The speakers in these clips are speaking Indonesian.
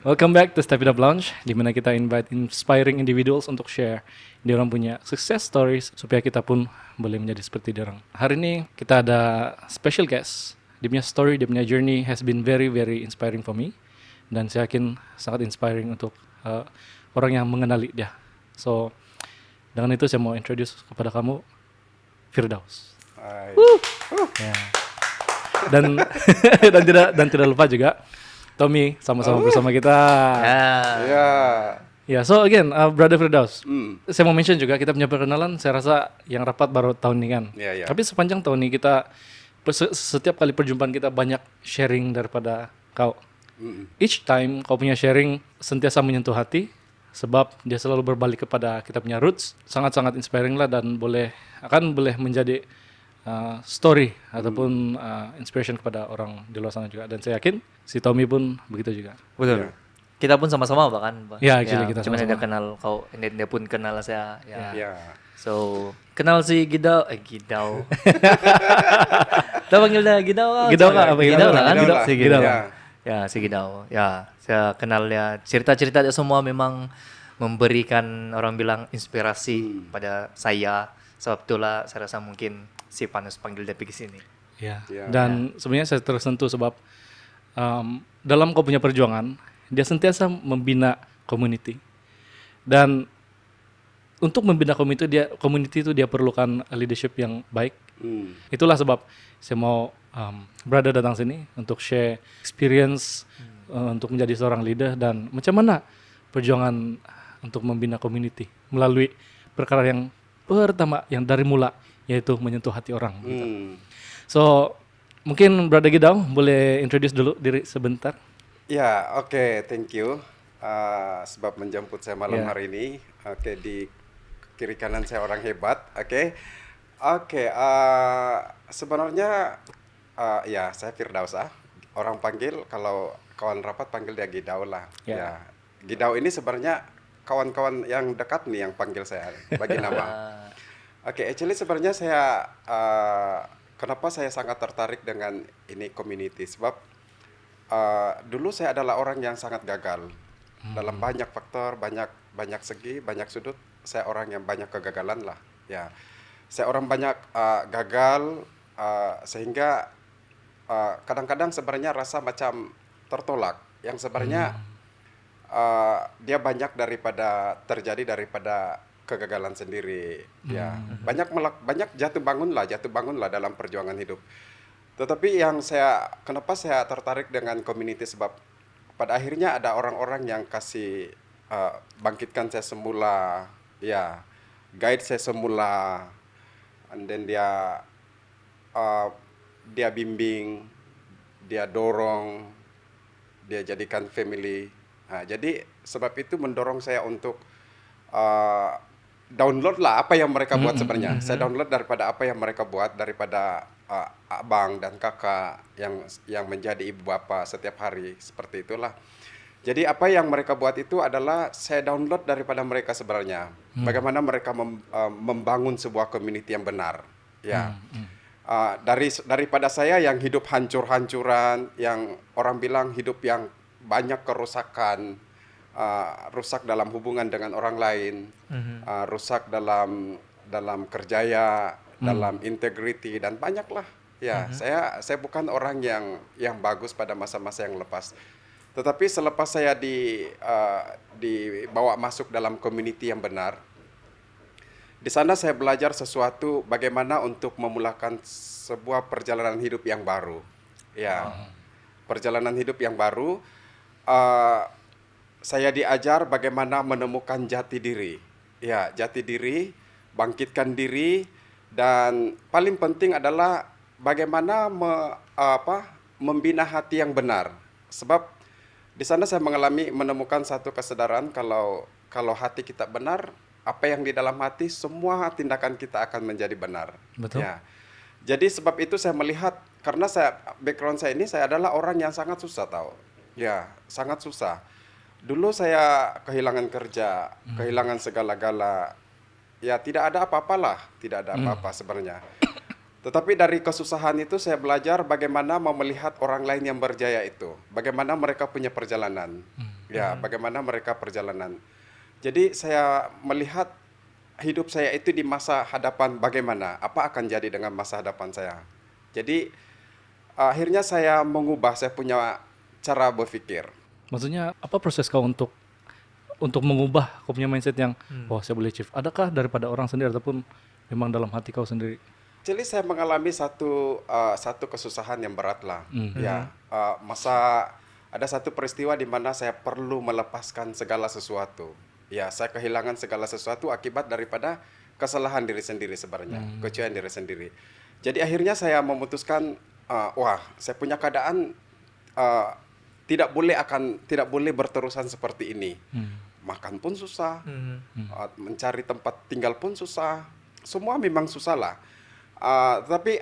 Welcome back to Step It Up Lounge, di mana kita invite inspiring individuals untuk share dia orang punya success stories supaya kita pun boleh menjadi seperti dia orang. Hari ini kita ada special guest. Dia punya story, dia punya journey has been very very inspiring for me, dan saya yakin sangat inspiring untuk orang yang mengenali dia. So dengan itu saya mau introduce kepada kamu Firdaus. Ya. Dan dan tidak lupa juga Tommy sama-sama bersama kita. Ya, so again, Brother Firdaus. Saya mau mention juga kita punya perkenalan. Saya rasa yang rapat baru tahun ini kan. Tapi sepanjang tahun ini kita setiap kali perjumpaan kita banyak sharing daripada kau. Each time kau punya sharing sentiasa menyentuh hati, sebab dia selalu berbalik kepada kita punya roots. Sangat-sangat inspiring lah, dan boleh menjadi story ataupun inspiration kepada orang di luar sana juga. Dan saya yakin si Tommy pun begitu juga. Betul. Kita pun sama-sama bahkan. Ya, actually kita cuma sama-sama. dia kenal kau, dia pun kenal saya. Ya. So kenal si Gidau. Kita panggil dia Gidau. Gidau lah, apa Gidau lah kan? Gidau lah. Si Gidau. Ya. Ya, si Gidau. Ya, saya kenal dia. Cerita-cerita dia semua memang memberikan orang bilang inspirasi pada saya. Sebab itulah saya rasa mungkin si Panus panggil dia pergi sini. Ya. Dan sebenarnya saya tersentuh sebab dalam kau punya perjuangan, dia sentiasa membina community. Dan untuk membina community itu dia perlukan leadership yang baik. Itulah sebab saya mau brother datang sini untuk share experience untuk menjadi seorang leader, dan macam mana perjuangan untuk membina community melalui perkara yang pertama yang dari mula, yaitu menyentuh hati orang. Gitu. So mungkin Brother Gidau boleh introduce dulu diri sebentar. Ya, oke, thank you. Sebab menjemput saya malam hari ini. Oke, di kiri kanan saya orang hebat. Oke, sebenarnya ya saya Firdaus. Orang panggil, kalau kawan rapat panggil dia Gidau lah. Ya, Gidau ini sebenarnya kawan-kawan yang dekat nih yang panggil saya bagi nama. Oke, actually sebenarnya saya kenapa saya sangat tertarik dengan ini community, sebab dulu saya adalah orang yang sangat gagal dalam banyak faktor, banyak segi, banyak sudut. Saya orang yang banyak kegagalan lah. Ya, saya orang banyak gagal sehingga kadang-kadang sebenarnya rasa macam tertolak. Yang sebenarnya dia banyak terjadi daripada kegagalan sendiri. Ya, banyak jatuh bangun lah dalam perjuangan hidup. Tetapi kenapa saya tertarik dengan community, sebab pada akhirnya ada orang-orang yang kasih bangkitkan saya semula, ya, guide saya semula, and then dia bimbing, dia dorong, dia jadikan family. Jadi sebab itu mendorong saya untuk download lah apa yang mereka buat sebenarnya. Saya download daripada apa yang mereka buat, daripada abang dan kakak yang menjadi ibu bapa setiap hari, seperti itulah. Jadi apa yang mereka buat itu adalah saya download daripada mereka sebenarnya. Bagaimana mereka membangun sebuah community yang benar. Ya. Daripada saya yang hidup hancur-hancuran, yang orang bilang hidup yang banyak kerusakan, rusak dalam hubungan dengan orang lain, rusak dalam kerjaya, dalam integrity, dan banyaklah. Ya, saya bukan orang yang bagus pada masa-masa yang lepas. Tetapi selepas saya dibawa masuk dalam community yang benar, di sana saya belajar sesuatu bagaimana untuk memulakan sebuah perjalanan hidup yang baru. Ya, perjalanan hidup yang baru. Saya diajar bagaimana menemukan jati diri. Ya, jati diri, bangkitkan diri, dan paling penting adalah bagaimana membina hati yang benar. Sebab di sana saya menemukan satu kesadaran kalau hati kita benar, apa yang di dalam hati, semua tindakan kita akan menjadi benar. Betul. Ya. Jadi sebab itu saya melihat, karena background saya ini, saya adalah orang yang sangat susah tahu. Ya, sangat susah. Dulu saya kehilangan kerja, kehilangan segala-gala. Ya, tidak ada apa-apalah, tidak ada apa-apa sebenarnya. Tetapi dari kesusahan itu saya belajar bagaimana melihat orang lain yang berjaya itu. Bagaimana mereka punya perjalanan. Ya, bagaimana mereka perjalanan. Jadi saya melihat hidup saya itu di masa hadapan bagaimana, apa akan jadi dengan masa hadapan saya. Jadi akhirnya saya mengubah saya punya cara berpikir. Maksudnya apa proses kau untuk mengubah kau punya mindset yang oh saya boleh achieve? Adakah daripada orang sendiri ataupun memang dalam hati kau sendiri? Jadi saya mengalami satu kesusahan yang berat lah. Ya, ada satu peristiwa di mana saya perlu melepaskan segala sesuatu. Ya, saya kehilangan segala sesuatu akibat daripada kesalahan diri sendiri sebenarnya, kecewa diri sendiri. Jadi akhirnya saya memutuskan, saya punya keadaan tidak boleh berterusan seperti ini. Makan pun susah, mencari tempat tinggal pun susah, semua memang susah lah. Tapi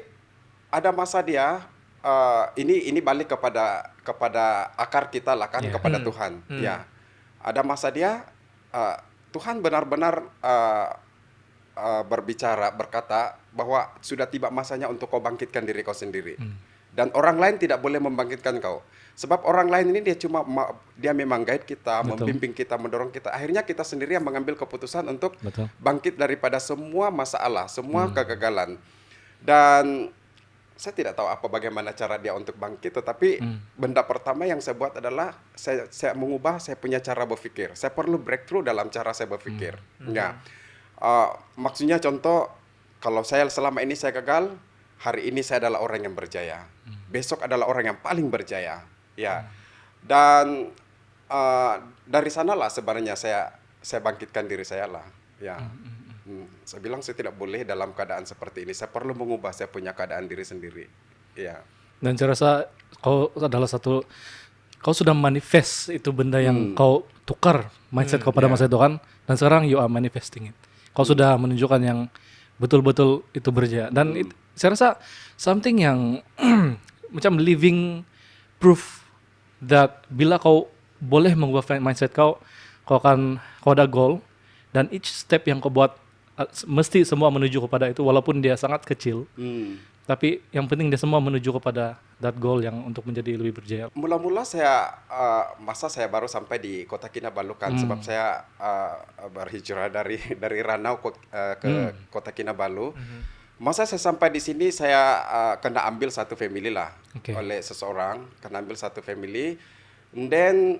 ada masa dia ini balik kepada akar kita lah kan, kepada Tuhan. Ya, ada masa dia Tuhan benar-benar berkata bahwa sudah tiba masanya untuk kau bangkitkan diri kau sendiri. Dan orang lain tidak boleh membangkitkan kau. Sebab orang lain ini dia memang guide kita, membimbing kita, mendorong kita. Akhirnya kita sendiri yang mengambil keputusan untuk bangkit daripada semua masalah, semua kegagalan. Dan saya tidak tahu bagaimana cara dia untuk bangkit, tetapi benda pertama yang saya buat adalah saya mengubah saya punya cara berpikir. Saya perlu breakthrough dalam cara saya berpikir. Ya, maksudnya contoh, kalau saya selama ini saya gagal, hari ini saya adalah orang yang berjaya. Besok adalah orang yang paling berjaya. Ya, dan dari sanalah sebenarnya saya bangkitkan diri saya lah. Ya. Saya bilang saya tidak boleh dalam keadaan seperti ini. Saya perlu mengubah saya punya keadaan diri sendiri. Ya. Dan saya rasa kau adalah kau sudah manifest itu benda yang kau tukar mindset kau pada masa itu kan. Dan sekarang you are manifesting it. Kau sudah menunjukkan yang betul-betul itu berjaya. Dan saya rasa something yang macam living proof that bila kau boleh mengubah mindset kau ada goal. Dan each step yang kau buat mesti semua menuju kepada itu walaupun dia sangat kecil. Tapi yang penting dia semua menuju kepada that goal yang untuk menjadi lebih berjaya. Mula-mula saya baru sampai di Kota Kinabalu kan, sebab saya berhijrah dari Ranau ke Kota Kinabalu. Masa saya sampai di sini saya kena ambil satu family lah oleh seseorang, kena ambil satu family. And then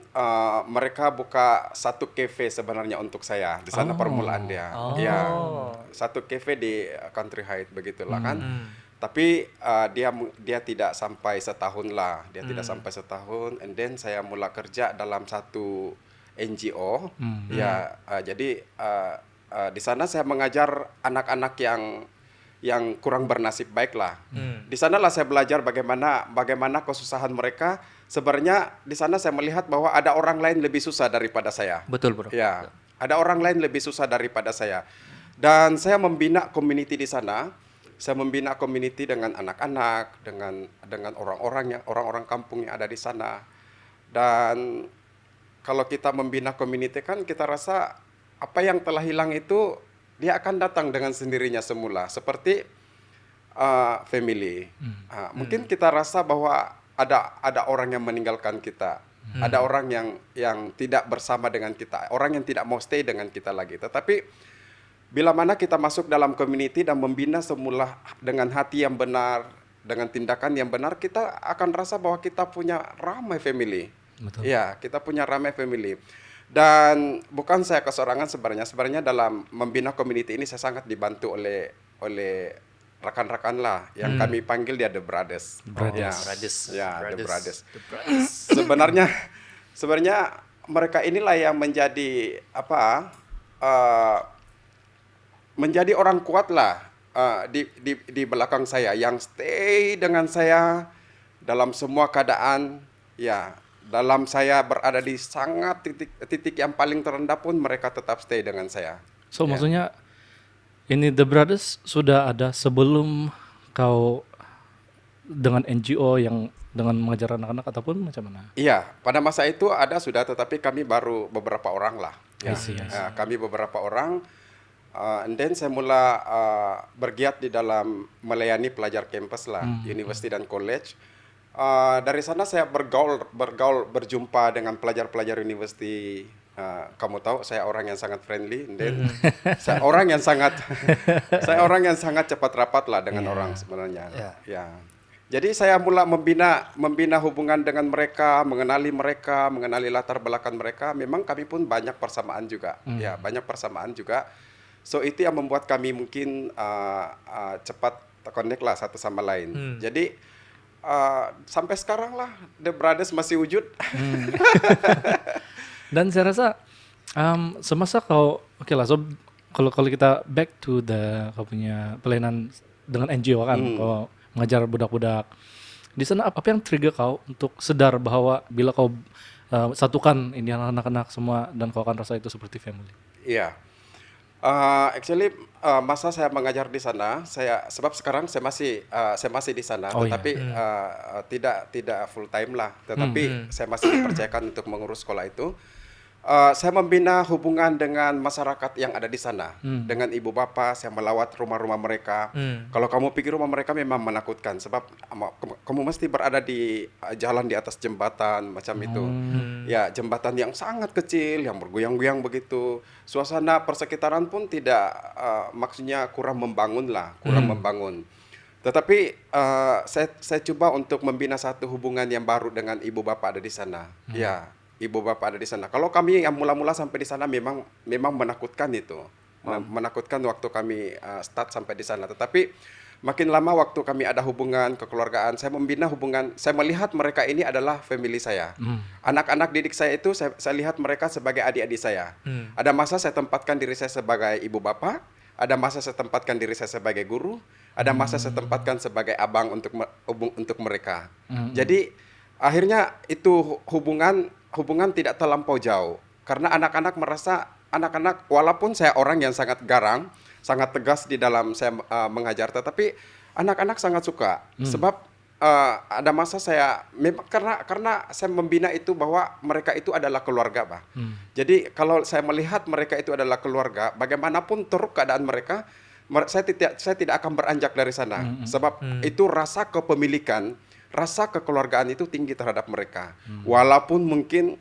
mereka buka satu cafe sebenarnya untuk saya di sana permulaan dia. Ya, satu cafe di Country Heights begitulah kan. Tapi dia tidak sampai setahun lah. Dia tidak sampai setahun. And then saya mula kerja dalam satu NGO. Ya, jadi di sana saya mengajar anak-anak yang kurang bernasib baik lah. Di sanalah saya belajar bagaimana kesusahan mereka. Sebenarnya di sana saya melihat bahwa ada orang lain lebih susah daripada saya. Betul, bro. Ya, ada orang lain lebih susah daripada saya. Dan saya membina community di sana. Saya membina community dengan anak-anak, dengan orang-orang kampung yang ada di sana. Dan kalau kita membina community kan kita rasa apa yang telah hilang itu dia akan datang dengan sendirinya semula, seperti family. Mungkin kita rasa bahwa ada orang yang meninggalkan kita, ada orang yang tidak bersama dengan kita, orang yang tidak mau stay dengan kita lagi. Tetapi bila mana kita masuk dalam community dan membina semula dengan hati yang benar, dengan tindakan yang benar, kita akan rasa bahwa kita punya ramai family. Betul. Ya, kita punya ramai family. Dan bukan saya kesorangan sebenarnya dalam membina community ini saya sangat dibantu oleh rekan-rekan lah yang kami panggil dia The Brothers. Ya, The Brothers. Sebenarnya mereka inilah yang menjadi menjadi orang kuat lah di belakang saya, yang stay dengan saya dalam semua keadaan. Ya, dalam saya berada di sangat titik yang paling terendah pun mereka tetap stay dengan saya. So maksudnya ini The Brothers sudah ada sebelum kau dengan NGO yang dengan mengajar anak-anak ataupun macam mana? Iya, pada masa itu sudah, tetapi kami baru beberapa orang lah. Ya, kami beberapa orang. And then saya mula bergiat di dalam melayani pelajar kampus lah, university dan college. Dari sana saya berjumpa dengan pelajar-pelajar university. Kamu tahu saya orang yang sangat friendly, dan saya orang yang sangat saya orang yang sangat cepat rapat lah dengan orang sebenarnya. Yeah. Ya. Jadi saya mula membina hubungan dengan mereka, mengenali latar belakang mereka. Memang kami pun banyak persamaan juga. Ya, banyak persamaan juga. So itu yang membuat kami mungkin cepat terkonek lah satu sama lain. Jadi sampai sekarang lah The Brothers masih wujud. Dan saya rasa semasa kau oke lah, so kalau kita back to kau punya pelayanan dengan NGO kan, kau mengajar budak-budak di sana, apa yang trigger kau untuk sadar bahwa bila kau satukan ini anak-anak semua dan kau akan rasa itu seperti family? Iya. Actually masa saya mengajar di sana, sebab sekarang saya masih di sana, tetapi tidak full time lah, tetapi saya masih dipercayakan untuk mengurus sekolah itu. Saya membina hubungan dengan masyarakat yang ada di sana, dengan ibu bapak. Saya melawat rumah-rumah mereka. Kalau kamu pikir rumah mereka memang menakutkan, sebab kamu mesti berada di jalan di atas jembatan macam itu. Ya, jembatan yang sangat kecil, yang bergoyang-goyang begitu. Suasana persekitaran pun tidak, maksudnya kurang membangun lah, membangun. Tetapi saya coba untuk membina satu hubungan yang baru dengan ibu bapak ada di sana. Ya. Ibu bapak ada di sana. Kalau kami yang mula-mula sampai di sana memang menakutkan itu. Menakutkan waktu kami start sampai di sana. Tetapi makin lama waktu kami ada hubungan kekeluargaan, saya membina hubungan, saya melihat mereka ini adalah family saya. Anak-anak didik saya itu saya lihat mereka sebagai adik-adik saya. Ada masa saya tempatkan diri saya sebagai ibu bapak, ada masa saya tempatkan diri saya sebagai guru, ada masa saya tempatkan sebagai abang untuk mereka. Jadi akhirnya itu hubungan tidak terlampau jauh, karena anak-anak merasa, walaupun saya orang yang sangat garang, sangat tegas di dalam saya mengajar, tetapi anak-anak sangat suka. Sebab ada masa saya memang karena saya membina itu bahwa mereka itu adalah keluarga, Pak. Jadi kalau saya melihat mereka itu adalah keluarga, bagaimanapun teruk keadaan mereka, saya tidak akan beranjak dari sana. Sebab itu rasa kepemilikan, rasa kekeluargaan itu tinggi terhadap mereka. Walaupun mungkin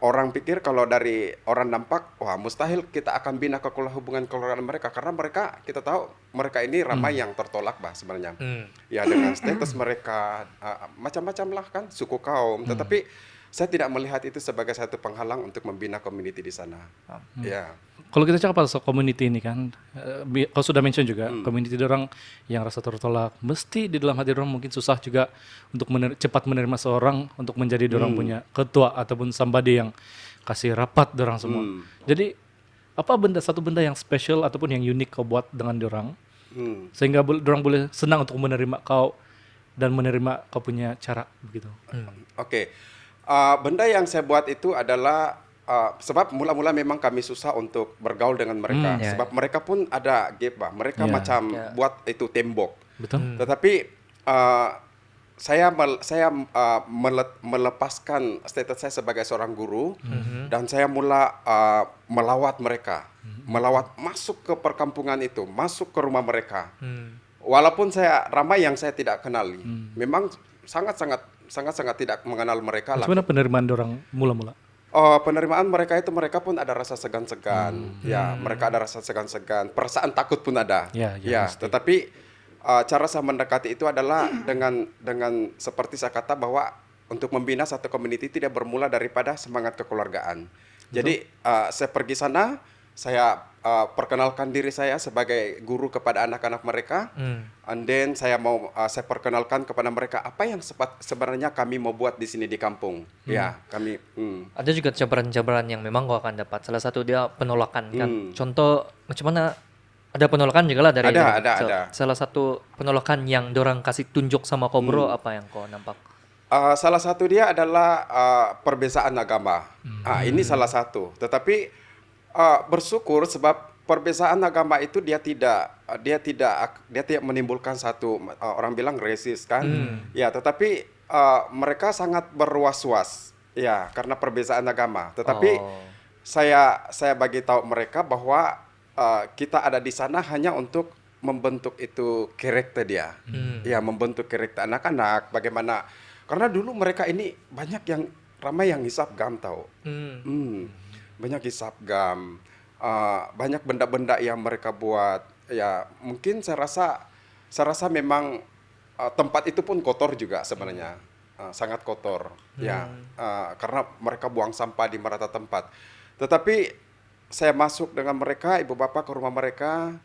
orang pikir kalau dari orang nampak, wah mustahil kita akan bina hubungan kekeluargaan mereka, karena mereka, kita tahu mereka ini ramai yang tertolak, bah sebenarnya. Ya, dengan status mereka macam-macam lah kan, suku kaum. Tetapi saya tidak melihat itu sebagai satu penghalang untuk membina community di sana. Ya. Kalau kita cakap soal community ini kan, kau sudah mention juga, community orang yang rasa tertolak, mesti di dalam hati orang mungkin susah juga untuk cepat menerima seorang untuk menjadi orang punya ketua ataupun somebody yang kasih rapat orang semua. Jadi apa satu benda yang special ataupun yang unik kau buat dengan orang sehingga orang boleh senang untuk menerima kau dan menerima kau punya cara begitu. Oke. Benda yang saya buat itu adalah sebab mula-mula memang kami susah untuk bergaul dengan mereka, sebab mereka pun ada gap, bah. Mereka buat itu tembok. Betul. Tetapi saya melepaskan status saya sebagai seorang guru, dan saya mula melawat mereka, masuk ke perkampungan itu, masuk ke rumah mereka. Walaupun saya ramai yang saya tidak kenali, memang sangat-sangat tidak mengenal mereka lah. Sebenarnya penerimaan orang mula-mula. Penerimaan mereka itu, mereka pun ada rasa segan-segan. Ya, mereka ada rasa segan-segan, perasaan takut pun ada. Ya, tetapi cara saya mendekati itu adalah dengan seperti saya kata bahwa untuk membina satu community tidak bermula daripada semangat kekeluargaan. Jadi saya pergi sana, saya perkenalkan diri saya sebagai guru kepada anak-anak mereka, and then saya perkenalkan kepada mereka apa yang sebenarnya kami mau buat di sini di kampung. Ya, kami. Ada juga cabaran-cabaran yang memang kau akan dapat. Salah satu dia penolakan kan. Contoh macam mana? Ada penolakan juga lah dari. Ada. Salah satu penolakan yang dorang kasih tunjuk sama kau bro, apa yang kau nampak? Salah satu dia adalah perbedaan agama. Ini salah satu. Tetapi bersyukur sebab perbedaan agama itu dia tidak menimbulkan satu orang bilang resist kan. Ya, tetapi mereka sangat berwas-was ya karena perbedaan agama. Tetapi saya bagi tahu mereka bahwa kita ada di sana hanya untuk membentuk itu karakter dia. Ya, membentuk karakter anak-anak bagaimana, karena dulu mereka ini banyak yang ramai yang hisap gam tahu. Banyak hisap gam, banyak benda-benda yang mereka buat. Ya, mungkin saya rasa memang tempat itu pun kotor juga sebenarnya. Sangat kotor. Ya, karena mereka buang sampah di merata tempat. Tetapi saya masuk dengan mereka, ibu bapak ke rumah mereka,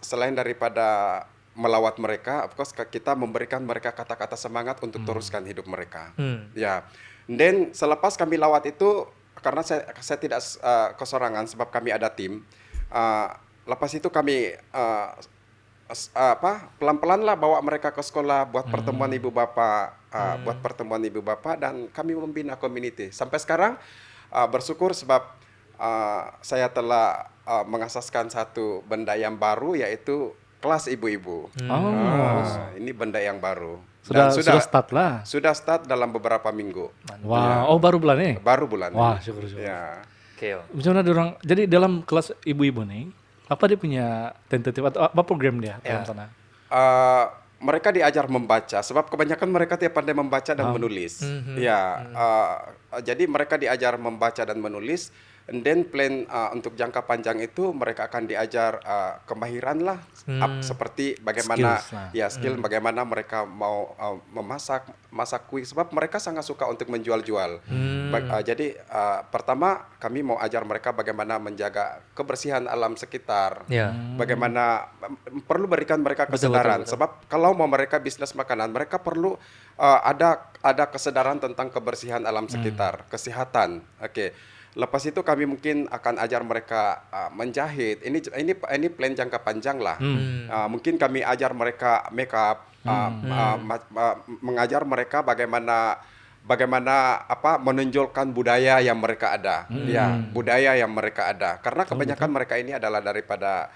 selain daripada melawat mereka, of course kita memberikan mereka kata-kata semangat untuk teruskan hidup mereka. Ya, dan selepas kami lawat itu, karena saya tidak kesorangan sebab kami ada tim. Lepas itu kami pelan-pelan lah bawa mereka ke sekolah buat pertemuan ibu bapak, dan kami membina community. Sampai sekarang bersyukur sebab saya telah mengasaskan satu benda yang baru, yaitu kelas ibu-ibu. Ini benda yang baru. Dan Sudah start lah. Sudah start dalam beberapa minggu. Wah, oh baru bulan ini. Baru bulan Wah, ini. syukur. Ya. Oke. Bagaimana dorang? Jadi dalam kelas ibu-ibu nih, apa dia punya tentatif atau apa program dia dalam sana? Mereka diajar membaca, sebab kebanyakan mereka tidak pandai membaca dan menulis. Ya, jadi mereka diajar membaca dan menulis. And then plan untuk jangka panjang itu mereka akan diajar kemahiran lah, seperti bagaimana skill bagaimana mereka mau masak kue, sebab mereka sangat suka untuk menjual-jual. Jadi pertama kami mau ajar mereka bagaimana menjaga kebersihan alam sekitar, bagaimana perlu berikan mereka kesadaran, sebab kalau mau mereka bisnis makanan mereka perlu ada kesadaran tentang kebersihan alam sekitar, kesehatan. Oke. Lepas itu kami mungkin akan ajar mereka menjahit. Ini plan jangka panjang lah. Mungkin kami ajar mereka make up, mengajar mereka bagaimana menonjolkan budaya yang mereka ada. Ya, budaya yang mereka ada. Karena kebanyakan mereka ini adalah daripada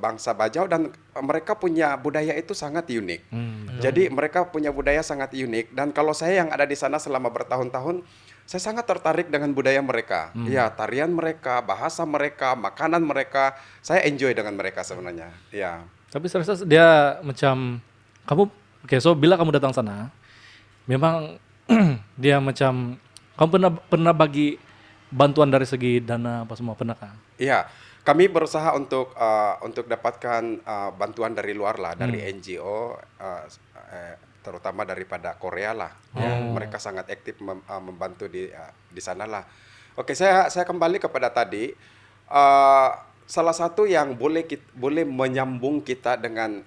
bangsa Bajau, dan mereka punya budaya itu sangat unik. Jadi mereka punya budaya sangat unik, dan kalau saya yang ada di sana selama bertahun-tahun, saya sangat tertarik dengan budaya mereka. Ya, tarian mereka, bahasa mereka, makanan mereka, saya enjoy dengan mereka sebenarnya. Ya. Tapi saya rasa dia macam kamu, so bila kamu datang sana, memang dia macam kamu pernah bagi bantuan dari segi dana apa semua, pernah kan? Iya, kami berusaha untuk dapatkan bantuan dari luar lah, dari NGO, terutama daripada Korea lah. Ya, mereka sangat aktif membantu di sana lah. Oke, saya kembali kepada tadi. Salah satu yang boleh menyambung kita dengan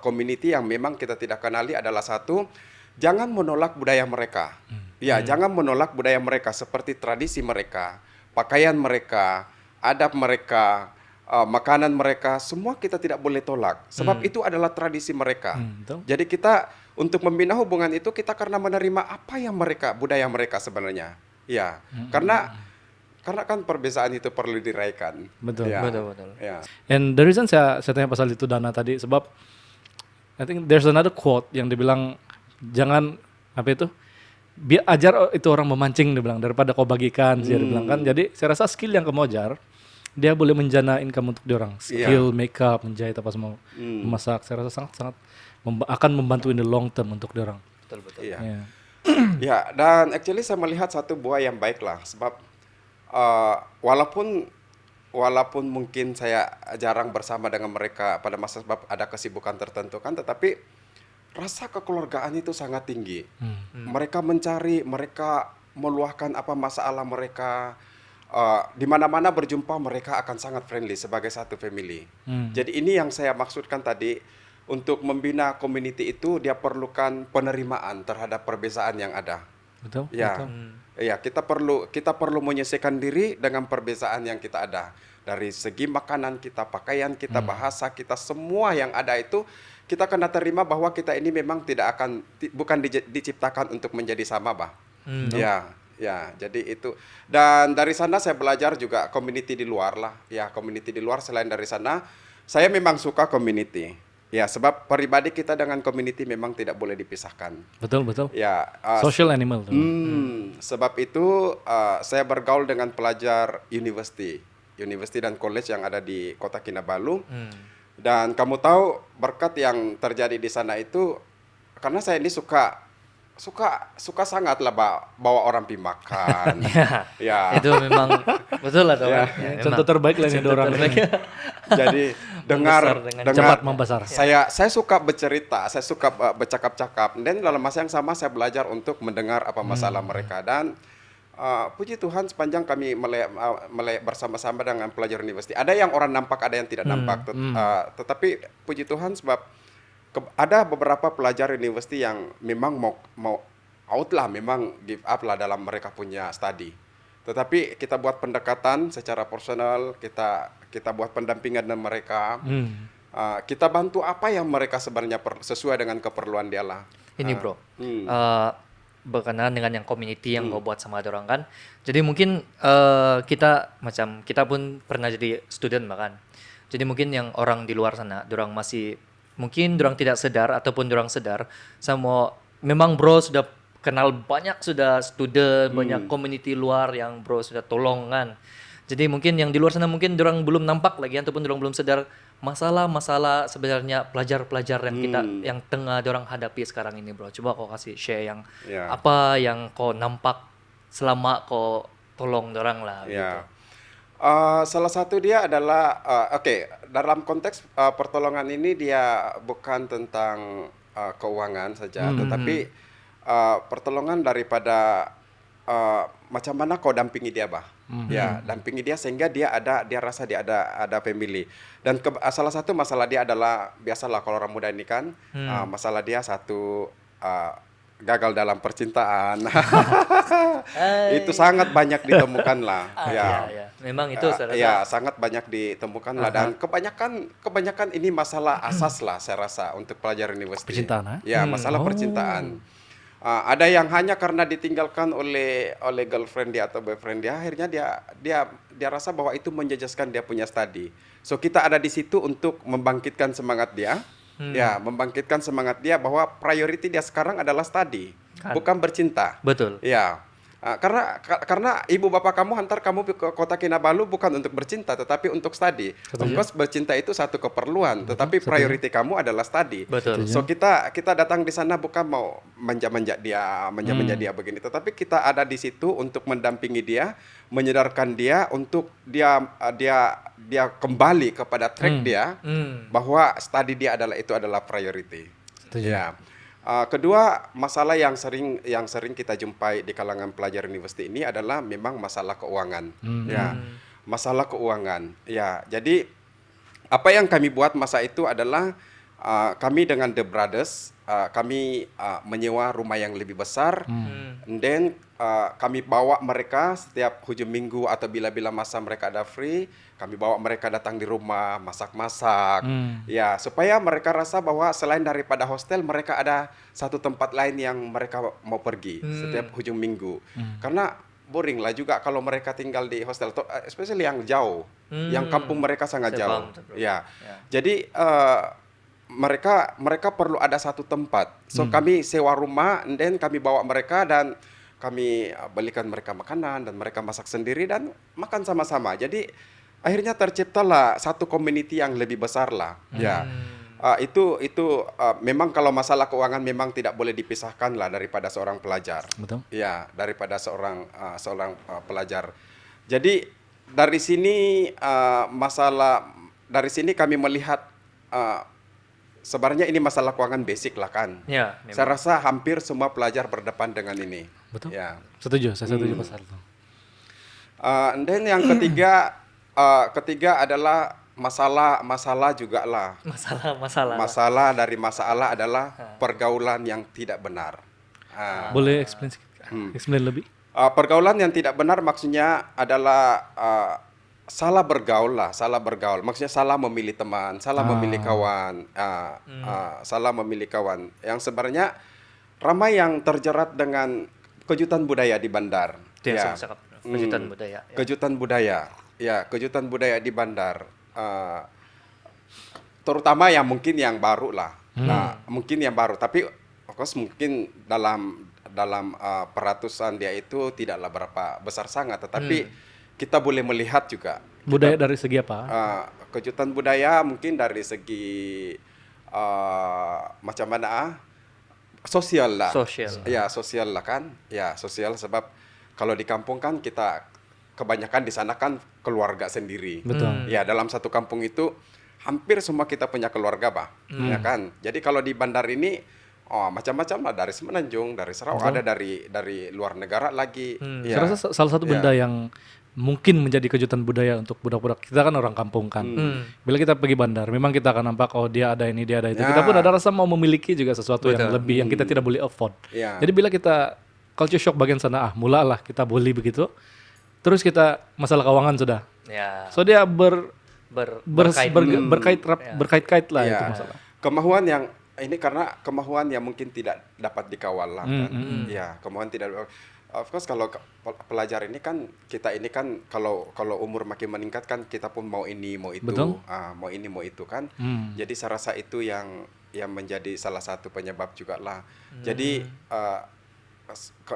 community yang memang kita tidak kenali adalah satu, jangan menolak budaya mereka. Ya, jangan menolak budaya mereka seperti tradisi mereka, pakaian mereka, adab mereka, makanan mereka, semua kita tidak boleh tolak. Sebab itu adalah tradisi mereka. Jadi kita untuk membina hubungan itu, kita karena menerima apa yang budaya mereka sebenarnya. Ya, karena kan perbedaan itu perlu dirayakan. Betul. Ya. Betul. Ya. And the reason saya tanya pasal itu dana tadi, sebab I think there's another quote yang dibilang jangan ajar itu orang memancing, dia bilang, daripada kau bagikan, dia bilang kan. Jadi saya rasa skill yang kamu ajar, dia boleh menjana income untuk diorang. Skill, makeup, menjahit apa semua, memasak, saya rasa sangat akan membantu in the long term untuk diorang. Betul. Iya. Ya, dan actually saya melihat satu buah yang baik lah, sebab walaupun mungkin saya jarang bersama dengan mereka pada masa sebab ada kesibukan tertentu kan, tetapi rasa kekeluargaan itu sangat tinggi. Mereka mereka meluahkan apa masalah mereka. Di mana-mana berjumpa mereka akan sangat friendly sebagai satu family. Jadi ini yang saya maksudkan tadi, untuk membina community itu dia perlukan penerimaan terhadap perbedaan yang ada. Betul. Ya, ya kita perlu menyesuaikan diri dengan perbedaan yang kita ada. Dari segi makanan kita, pakaian kita, bahasa kita, semua yang ada itu kita kena terima bahwa kita ini memang bukan diciptakan untuk menjadi sama, bah. Ya, jadi itu. Dan dari sana saya belajar juga community di luar lah. Ya, community di luar. Selain dari sana, saya memang suka community. Ya, sebab pribadi kita dengan community memang tidak boleh dipisahkan. Betul. Ya, Social animal tuh. Sebab itu saya bergaul dengan pelajar university university dan college yang ada di Kota Kinabalu. Dan kamu tahu berkat yang terjadi di sana itu karena saya ini suka sangat lah bawa orang pi makan. Ya. Itu memang betul lah Ya. Contoh terbaik lah ini orang. Jadi dengar Cepat membesar. saya suka bercerita, saya suka bercakap-cakap. Dan dalam masa yang sama saya belajar untuk mendengar apa masalah mereka. Dan puji Tuhan sepanjang kami melek bersama-sama dengan pelajar universiti. Ada yang orang nampak, ada yang tidak nampak. Tetapi puji Tuhan sebab ada beberapa pelajar universiti yang memang mau out lah, memang give up lah dalam mereka punya studi. Tetapi kita buat pendekatan secara personal, kita buat pendampingan dengan mereka. Kita bantu apa yang mereka sebenarnya sesuai dengan keperluan dia lah. Ini bro, berkenaan dengan yang community yang kau buat sama orang kan. Jadi mungkin kita pun pernah jadi student bahkan. Jadi mungkin yang orang di luar sana, dorang masih mungkin dorang tidak sadar ataupun dorang sadar sama memang bro sudah kenal banyak sudah student, banyak community luar yang bro sudah tolong kan. Jadi mungkin yang di luar sana mungkin dorang belum nampak lagi ataupun dorang belum sadar masalah-masalah sebenarnya pelajar-pelajar yang yang tengah dorang hadapi sekarang ini bro. Coba kau kasih share yang apa yang kau nampak selama kau tolong dorang lah gitu. Salah satu dia adalah dalam konteks pertolongan ini dia bukan tentang keuangan saja, tetapi pertolongan daripada macam mana kau dampingi dia ya dampingi dia sehingga dia rasa dia ada family. Dan salah satu masalah dia adalah biasalah kalau orang muda ini kan masalah dia satu gagal dalam percintaan. Itu sangat banyak ditemukan lah. Ya. Memang itu sangat banyak ditemukan lah, dan kebanyakan ini masalah asas lah saya rasa untuk pelajar universiti. Percintaan, masalah percintaan. Ada yang hanya karena ditinggalkan oleh girlfriend dia atau boyfriend dia, akhirnya dia rasa bahwa itu menjejaskan dia punya studi. So kita ada di situ untuk membangkitkan semangat dia. Membangkitkan semangat dia bahwa priority dia sekarang adalah studi, bukan bercinta. Betul. Karena ibu bapak kamu hantar kamu ke Kota Kinabalu bukan untuk bercinta, tetapi untuk studi. Of course bercinta itu satu keperluan, tetapi priority kamu adalah studi. Betul. So kita datang di sana bukan mau manja-manja dia begini, tetapi kita ada di situ untuk mendampingi dia, menyadarkan dia untuk dia kembali kepada track dia, bahwa studi dia adalah priority. Kedua, masalah yang sering kita jumpai di kalangan pelajar universiti ini adalah memang masalah keuangan. Masalah keuangan. Jadi apa yang kami buat masa itu adalah kami dengan The Brothers kami menyewa rumah yang lebih besar, and then kami bawa mereka setiap hujung minggu atau bila-bila masa mereka ada free, kami bawa mereka datang di rumah, masak-masak, supaya mereka rasa bahwa selain daripada hostel, mereka ada satu tempat lain yang mereka mau pergi setiap hujung minggu. Karena boring lah juga kalau mereka tinggal di hostel, especially yang jauh, yang kampung mereka sangat jauh. Jadi mereka perlu ada satu tempat. So kami sewa rumah, and then kami bawa mereka dan kami belikan mereka makanan dan mereka masak sendiri dan makan sama-sama. Jadi akhirnya terciptalah satu community yang lebih besar lah. Itu memang kalau masalah keuangan memang tidak boleh dipisahkan lah daripada seorang pelajar. Betul. Daripada seorang pelajar. Jadi dari sini kami melihat sebenarnya ini masalah keuangan basic lah kan. Saya rasa hampir semua pelajar berdepan dengan ini. Betul. Saya setuju pasal itu. And then yang ketiga adalah masalah juga lah. Masalah dari masalah adalah pergaulan yang tidak benar. Boleh explain sedikit? Explain lebih? Pergaulan yang tidak benar maksudnya adalah salah bergaul. Maksudnya salah memilih teman, salah memilih kawan, salah memilih kawan. Yang sebenarnya ramai yang terjerat dengan kejutan budaya di bandar. Kejutan budaya. Kejutan budaya di bandar. Terutama yang mungkin yang baru lah. Mungkin yang baru, tapi of course mungkin dalam peratusan dia itu tidaklah berapa besar sangat, tetapi kita boleh melihat juga Budaya dari segi apa? Kejutan budaya mungkin dari segi macam mana sosial lah. Sosial. Ya, sosial lah kan. Ya, sosial sebab kalau di kampung kan kita kebanyakan di sana kan keluarga sendiri. Betul. Ya, dalam satu kampung itu hampir semua kita punya keluarga, Bah. Ya kan? Jadi kalau di bandar ini macam-macam lah, dari Semenanjung, dari Sarawak, ada dari luar negara lagi. Ya. Saya rasa salah satu benda yang mungkin menjadi kejutan budaya untuk budak-budak kita kan orang kampung kan. Bila kita pergi bandar, memang kita akan nampak dia ada ini, dia ada itu. Kita pun ada rasa mau memiliki juga sesuatu yang lebih yang kita tidak boleh afford. Ya. Jadi bila kita culture shock bagian sana, mulalah kita bully begitu. Terus kita masalah keuangan sudah. Ya. So dia Berkait. berkait-kait lah Ya. itu masalah. Kemahuan yang ini karena kemahuan yang mungkin tidak dapat dikawal lah kan. Ya, kemahuan tidak. Of course kalau pelajar ini kan kita ini kan kalau umur makin meningkat kan kita pun mau ini mau itu, Betul. mau ini mau itu kan. Jadi saya rasa itu yang menjadi salah satu penyebab juga lah. Jadi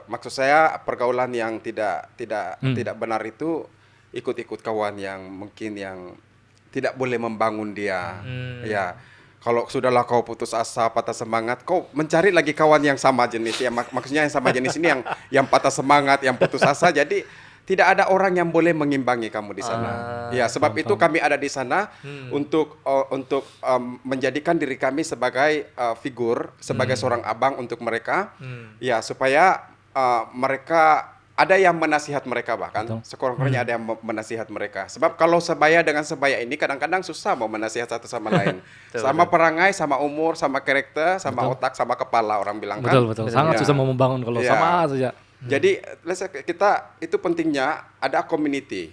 maksud saya pergaulan yang tidak benar itu ikut-ikut kawan yang mungkin yang tidak boleh membangun dia. Ya. Kalau sudahlah kau putus asa, patah semangat, kau mencari lagi kawan yang sama jenis. Ya maksudnya yang sama jenis ini yang patah semangat, yang putus asa. Jadi tidak ada orang yang boleh mengimbangi kamu di sana. Ya, sebab itu kami ada di sana untuk menjadikan diri kami sebagai figur, sebagai seorang abang untuk mereka. Ya, supaya mereka ada yang menasihat mereka, bahkan sekurang-kurangnya ada yang menasihat mereka. Sebab kalau sebaya dengan sebaya ini kadang-kadang susah mau menasihat satu sama lain. Sama perangai, sama umur, sama karakter, sama otak, sama kepala orang bilang kan. Betul. Sangat susah mau membangun kalau sama saja. Jadi kita itu pentingnya ada community.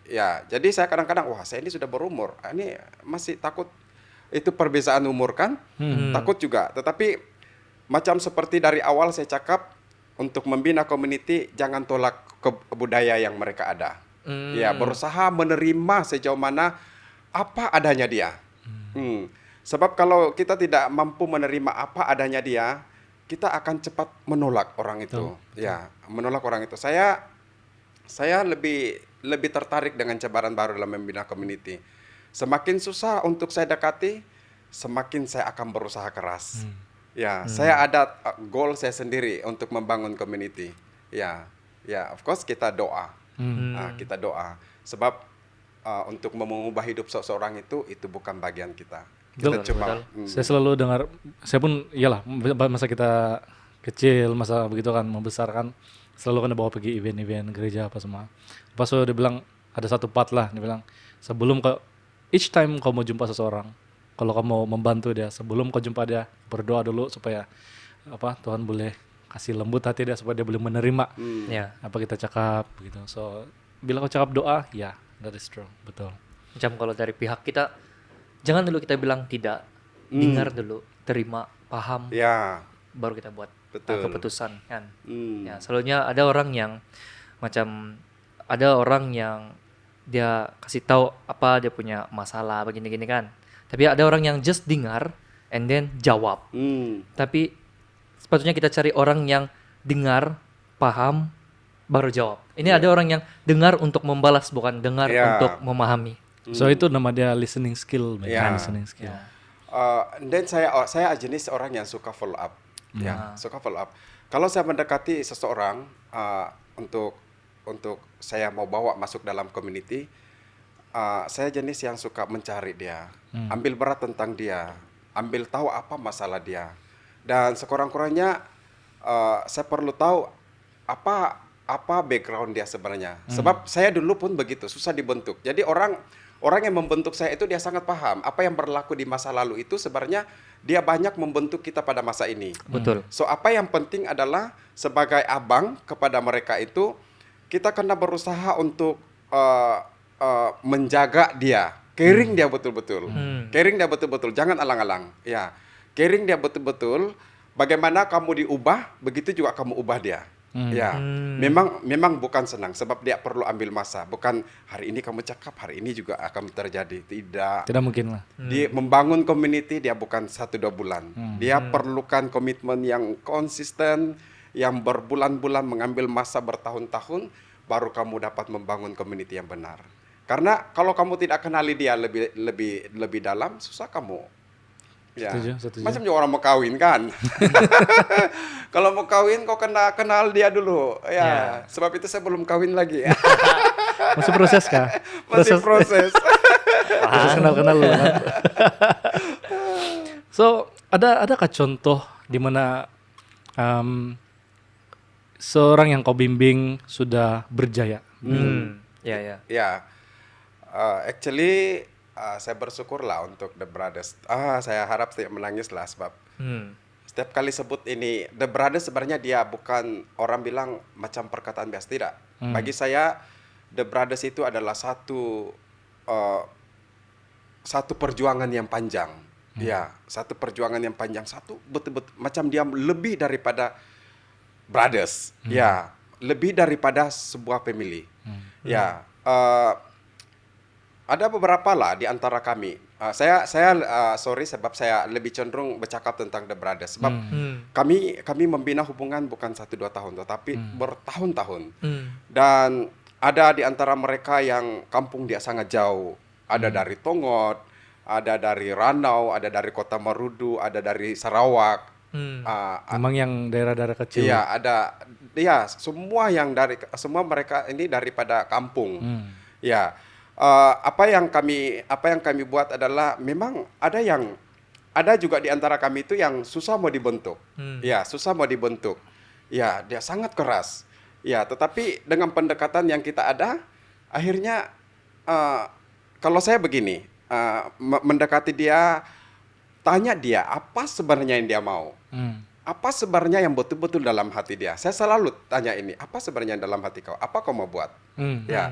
Ya, jadi saya kadang-kadang saya ini sudah berumur. Ini masih takut, itu perbedaan umur kan? Takut juga. Tetapi macam seperti dari awal saya cakap, untuk membina community jangan tolak ke budaya yang mereka ada. Ya, berusaha menerima sejauh mana apa adanya dia. Sebab kalau kita tidak mampu menerima apa adanya dia, kita akan cepat menolak orang itu. Ya, menolak orang itu. Saya lebih tertarik dengan cabaran baru dalam membina community. Semakin susah untuk saya dekati, semakin saya akan berusaha keras. Ya, saya ada goal saya sendiri untuk membangun community. Ya, of course kita doa. Kita doa. Sebab untuk mengubah hidup seseorang itu bukan bagian kita. Kita cuma. Saya selalu dengar, saya pun iyalah masa kita kecil, masa begitu kan membesarkan, selalu kan bawa pergi event-event gereja apa semua. Pas dia bilang ada satu part lah, dia bilang sebelum each time kau mau jumpa seseorang, kalau kamu membantu dia, sebelum kau jumpa dia, berdoa dulu supaya Tuhan boleh kasih lembut hati dia supaya dia boleh menerima apa kita cakap gitu. So bila kau cakap doa, that is true, betul. Macam kalau dari pihak kita, jangan dulu kita bilang tidak, dengar dulu, terima, paham, baru kita buat keputusan kan. Ya, selalunya ada orang yang dia kasih tahu apa dia punya masalah begini-gini kan. Tapi ada orang yang just dengar and then jawab. Tapi sepatutnya kita cari orang yang dengar, paham, baru jawab. Ini ada orang yang dengar untuk membalas, bukan dengar untuk memahami. So itu nama dia listening skill, listening skill. Dan saya jenis orang yang suka follow up. Suka follow up. Kalau saya mendekati seseorang untuk saya mau bawa masuk dalam community, saya jenis yang suka mencari dia, ambil berat tentang dia, ambil tahu apa masalah dia, dan sekurang-kurangnya saya perlu tahu apa background dia sebenarnya. Sebab saya dulu pun begitu, susah dibentuk. Jadi orang yang membentuk saya itu dia sangat paham apa yang berlaku di masa lalu itu sebenarnya dia banyak membentuk kita pada masa ini. Betul. So apa yang penting adalah sebagai abang kepada mereka itu kita kena berusaha untuk menjaga dia, caring dia betul-betul, caring dia betul-betul, jangan alang-alang, ya, caring dia betul-betul. Bagaimana kamu diubah, begitu juga kamu ubah dia, ya. Memang bukan senang, sebab dia perlu ambil masa. Bukan hari ini kamu cakap, hari ini juga akan terjadi. Tidak mungkin lah. Dia membangun community dia bukan 1-2 bulan. Dia perlukan komitmen yang konsisten, yang berbulan-bulan, mengambil masa bertahun-tahun, baru kamu dapat membangun community yang benar. Karena kalau kamu tidak kenali dia lebih dalam, susah kamu. Ya. Setuju. Macam juga orang mau kawin kan. Kalau mau kawin kau kenal dia dulu. Ya, sebab itu saya belum kawin lagi. Masih proses kah? Masih proses. Proses kenal-kenal dulu kan. So, adakah contoh di mana seorang yang kau bimbing sudah berjaya? Ya. Ya, actually saya bersyukur lah untuk The Brothers. Saya harap tidak menangis lah sebab setiap kali sebut ini The Brothers sebenarnya dia bukan orang bilang macam perkataan biasa, tidak. Bagi saya The Brothers itu adalah satu perjuangan yang panjang. Ya, satu perjuangan yang panjang, satu betul-betul macam dia lebih daripada brothers. Ya, lebih daripada sebuah family. Ya, ada beberapa lah di antara kami. Saya sorry sebab saya lebih cenderung bercakap tentang The Brothers sebab kami membina hubungan bukan 1-2 tahun tetapi bertahun-tahun. Dan ada di antara mereka yang kampung dia sangat jauh. Ada dari Tongot, ada dari Ranau, ada dari Kota Marudu, ada dari Sarawak. Memang yang daerah-daerah kecil. Iya, ada. Ya, semua mereka ini daripada kampung. Ya. Apa yang kami buat adalah memang ada juga di antara kami itu yang susah mau dibentuk. Ya, susah mau dibentuk. Ya, dia sangat keras. Ya, tetapi dengan pendekatan yang kita ada, akhirnya kalau saya begini, mendekati dia, tanya dia apa sebenarnya yang dia mau. Apa sebenarnya yang betul-betul dalam hati dia. Saya selalu tanya ini, apa sebenarnya yang dalam hati kau? Apa kau mau buat? Ya.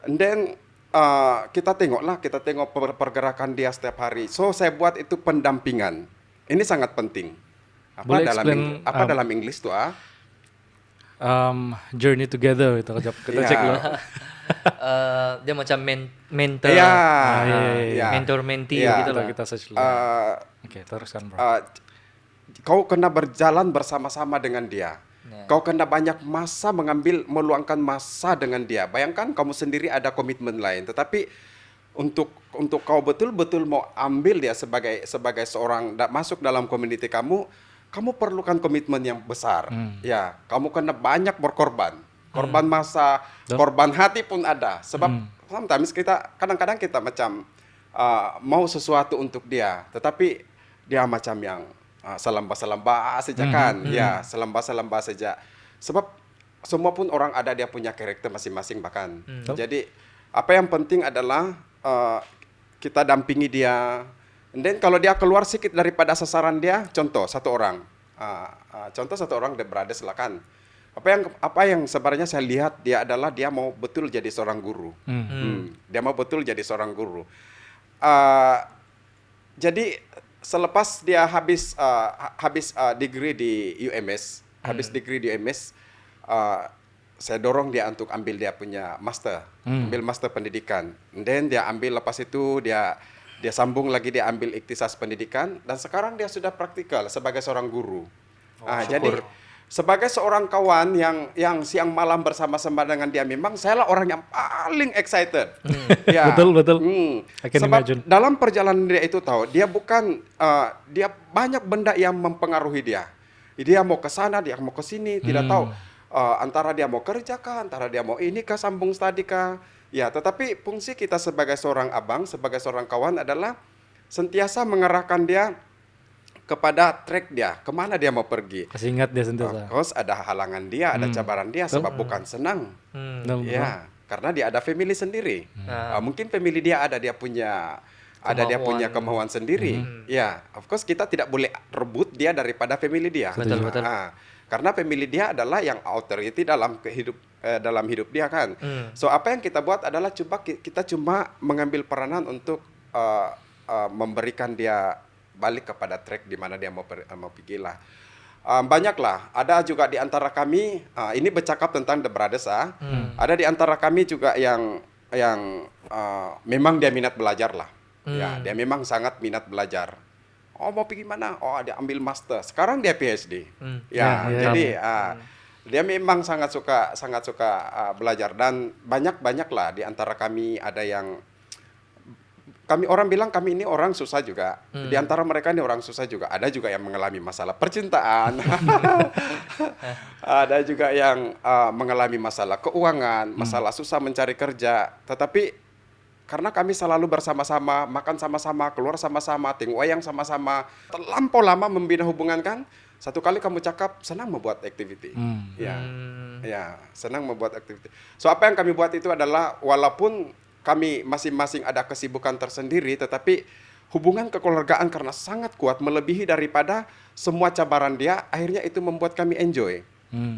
And then kita tengok pergerakan dia setiap hari. So saya buat itu pendampingan. Ini sangat penting. Boleh explain, Dalam English tuh journey together itu kita cek dulu. Dia macam mentor, mentor mentee gitu lah. Kita search dulu. Oke, teruskan bro. Kau kena berjalan bersama-sama dengan dia. Kau kena banyak masa meluangkan masa dengan dia. Bayangkan kamu sendiri ada komitmen lain, tetapi untuk kau betul-betul mau ambil dia sebagai seorang masuk dalam community kamu perlukan komitmen yang besar. Ya, kamu kena banyak berkorban. Korban masa, korban hati pun ada. Sebab sometimes kadang-kadang kita macam mau sesuatu untuk dia, tetapi dia macam yang selamba-selamba saja kan. Ya, selamba-selamba saja. Sebab semua pun orang ada dia punya karakter masing-masing bahkan. Jadi apa yang penting adalah kita dampingi dia. And then kalau dia keluar sedikit daripada sasaran dia, contoh satu orang The Brothers silakan. Apa yang sebenarnya saya lihat dia adalah dia mau betul jadi seorang guru. Dia mau betul jadi seorang guru. Jadi selepas dia habis degree di UMS, saya dorong dia untuk ambil dia punya master, ambil master pendidikan. And then dia ambil lepas itu dia sambung lagi dia ambil ikhtisas pendidikan dan sekarang dia sudah praktikal sebagai seorang guru. Jadi sebagai seorang kawan yang siang malam bersama-sama dengan dia, memang saya lah orang yang paling excited. Ya. Betul. Sebab dalam perjalanan dia itu dia bukan dia banyak benda yang mempengaruhi dia. Dia mau ke sana, dia mau ke sini, tidak tahu antara dia mau kerja kah, antara dia mau ini kah, sambung studi kah. Ya, tetapi fungsi kita sebagai seorang abang, sebagai seorang kawan adalah sentiasa mengarahkan dia kepada track dia, kemana dia mau pergi. Kasih ingat dia sentiasa. Terus ada halangan dia, ada cabaran dia, sebab bukan senang. Ya, karena dia ada family sendiri. Mungkin family dia punya kemauan sendiri. Ya, of course kita tidak boleh rebut dia daripada family dia. Betul. Karena family dia adalah yang authority dalam hidup dia kan. So apa yang kita buat adalah kita cuma mengambil peranan untuk memberikan dia balik kepada track di mana dia mau pergi lah. Banyaklah. Ada juga di antara kami ini bercakap tentang The Brothers. Ada di antara kami juga yang memang dia minat belajar lah. Ya, dia memang sangat minat belajar. Oh, mau pergi mana? Oh, dia ambil master. Sekarang dia PhD. Jadi Dia memang sangat suka belajar, dan banyak lah di antara kami ada yang orang bilang kami ini orang susah juga. Di antara mereka ini orang susah juga. Ada juga yang mengalami masalah percintaan. Ada juga yang mengalami masalah keuangan, masalah susah mencari kerja. Tetapi karena kami selalu bersama-sama, makan sama-sama, keluar sama-sama, tengok wayang sama-sama, terlampau lama membina hubungan kan. Satu kali kamu cakap senang membuat activity. Ya, senang membuat activity. So apa yang kami buat itu adalah walaupun kami masing-masing ada kesibukan tersendiri, tetapi hubungan kekeluargaan karena sangat kuat melebihi daripada semua cabaran dia, akhirnya itu membuat kami enjoy.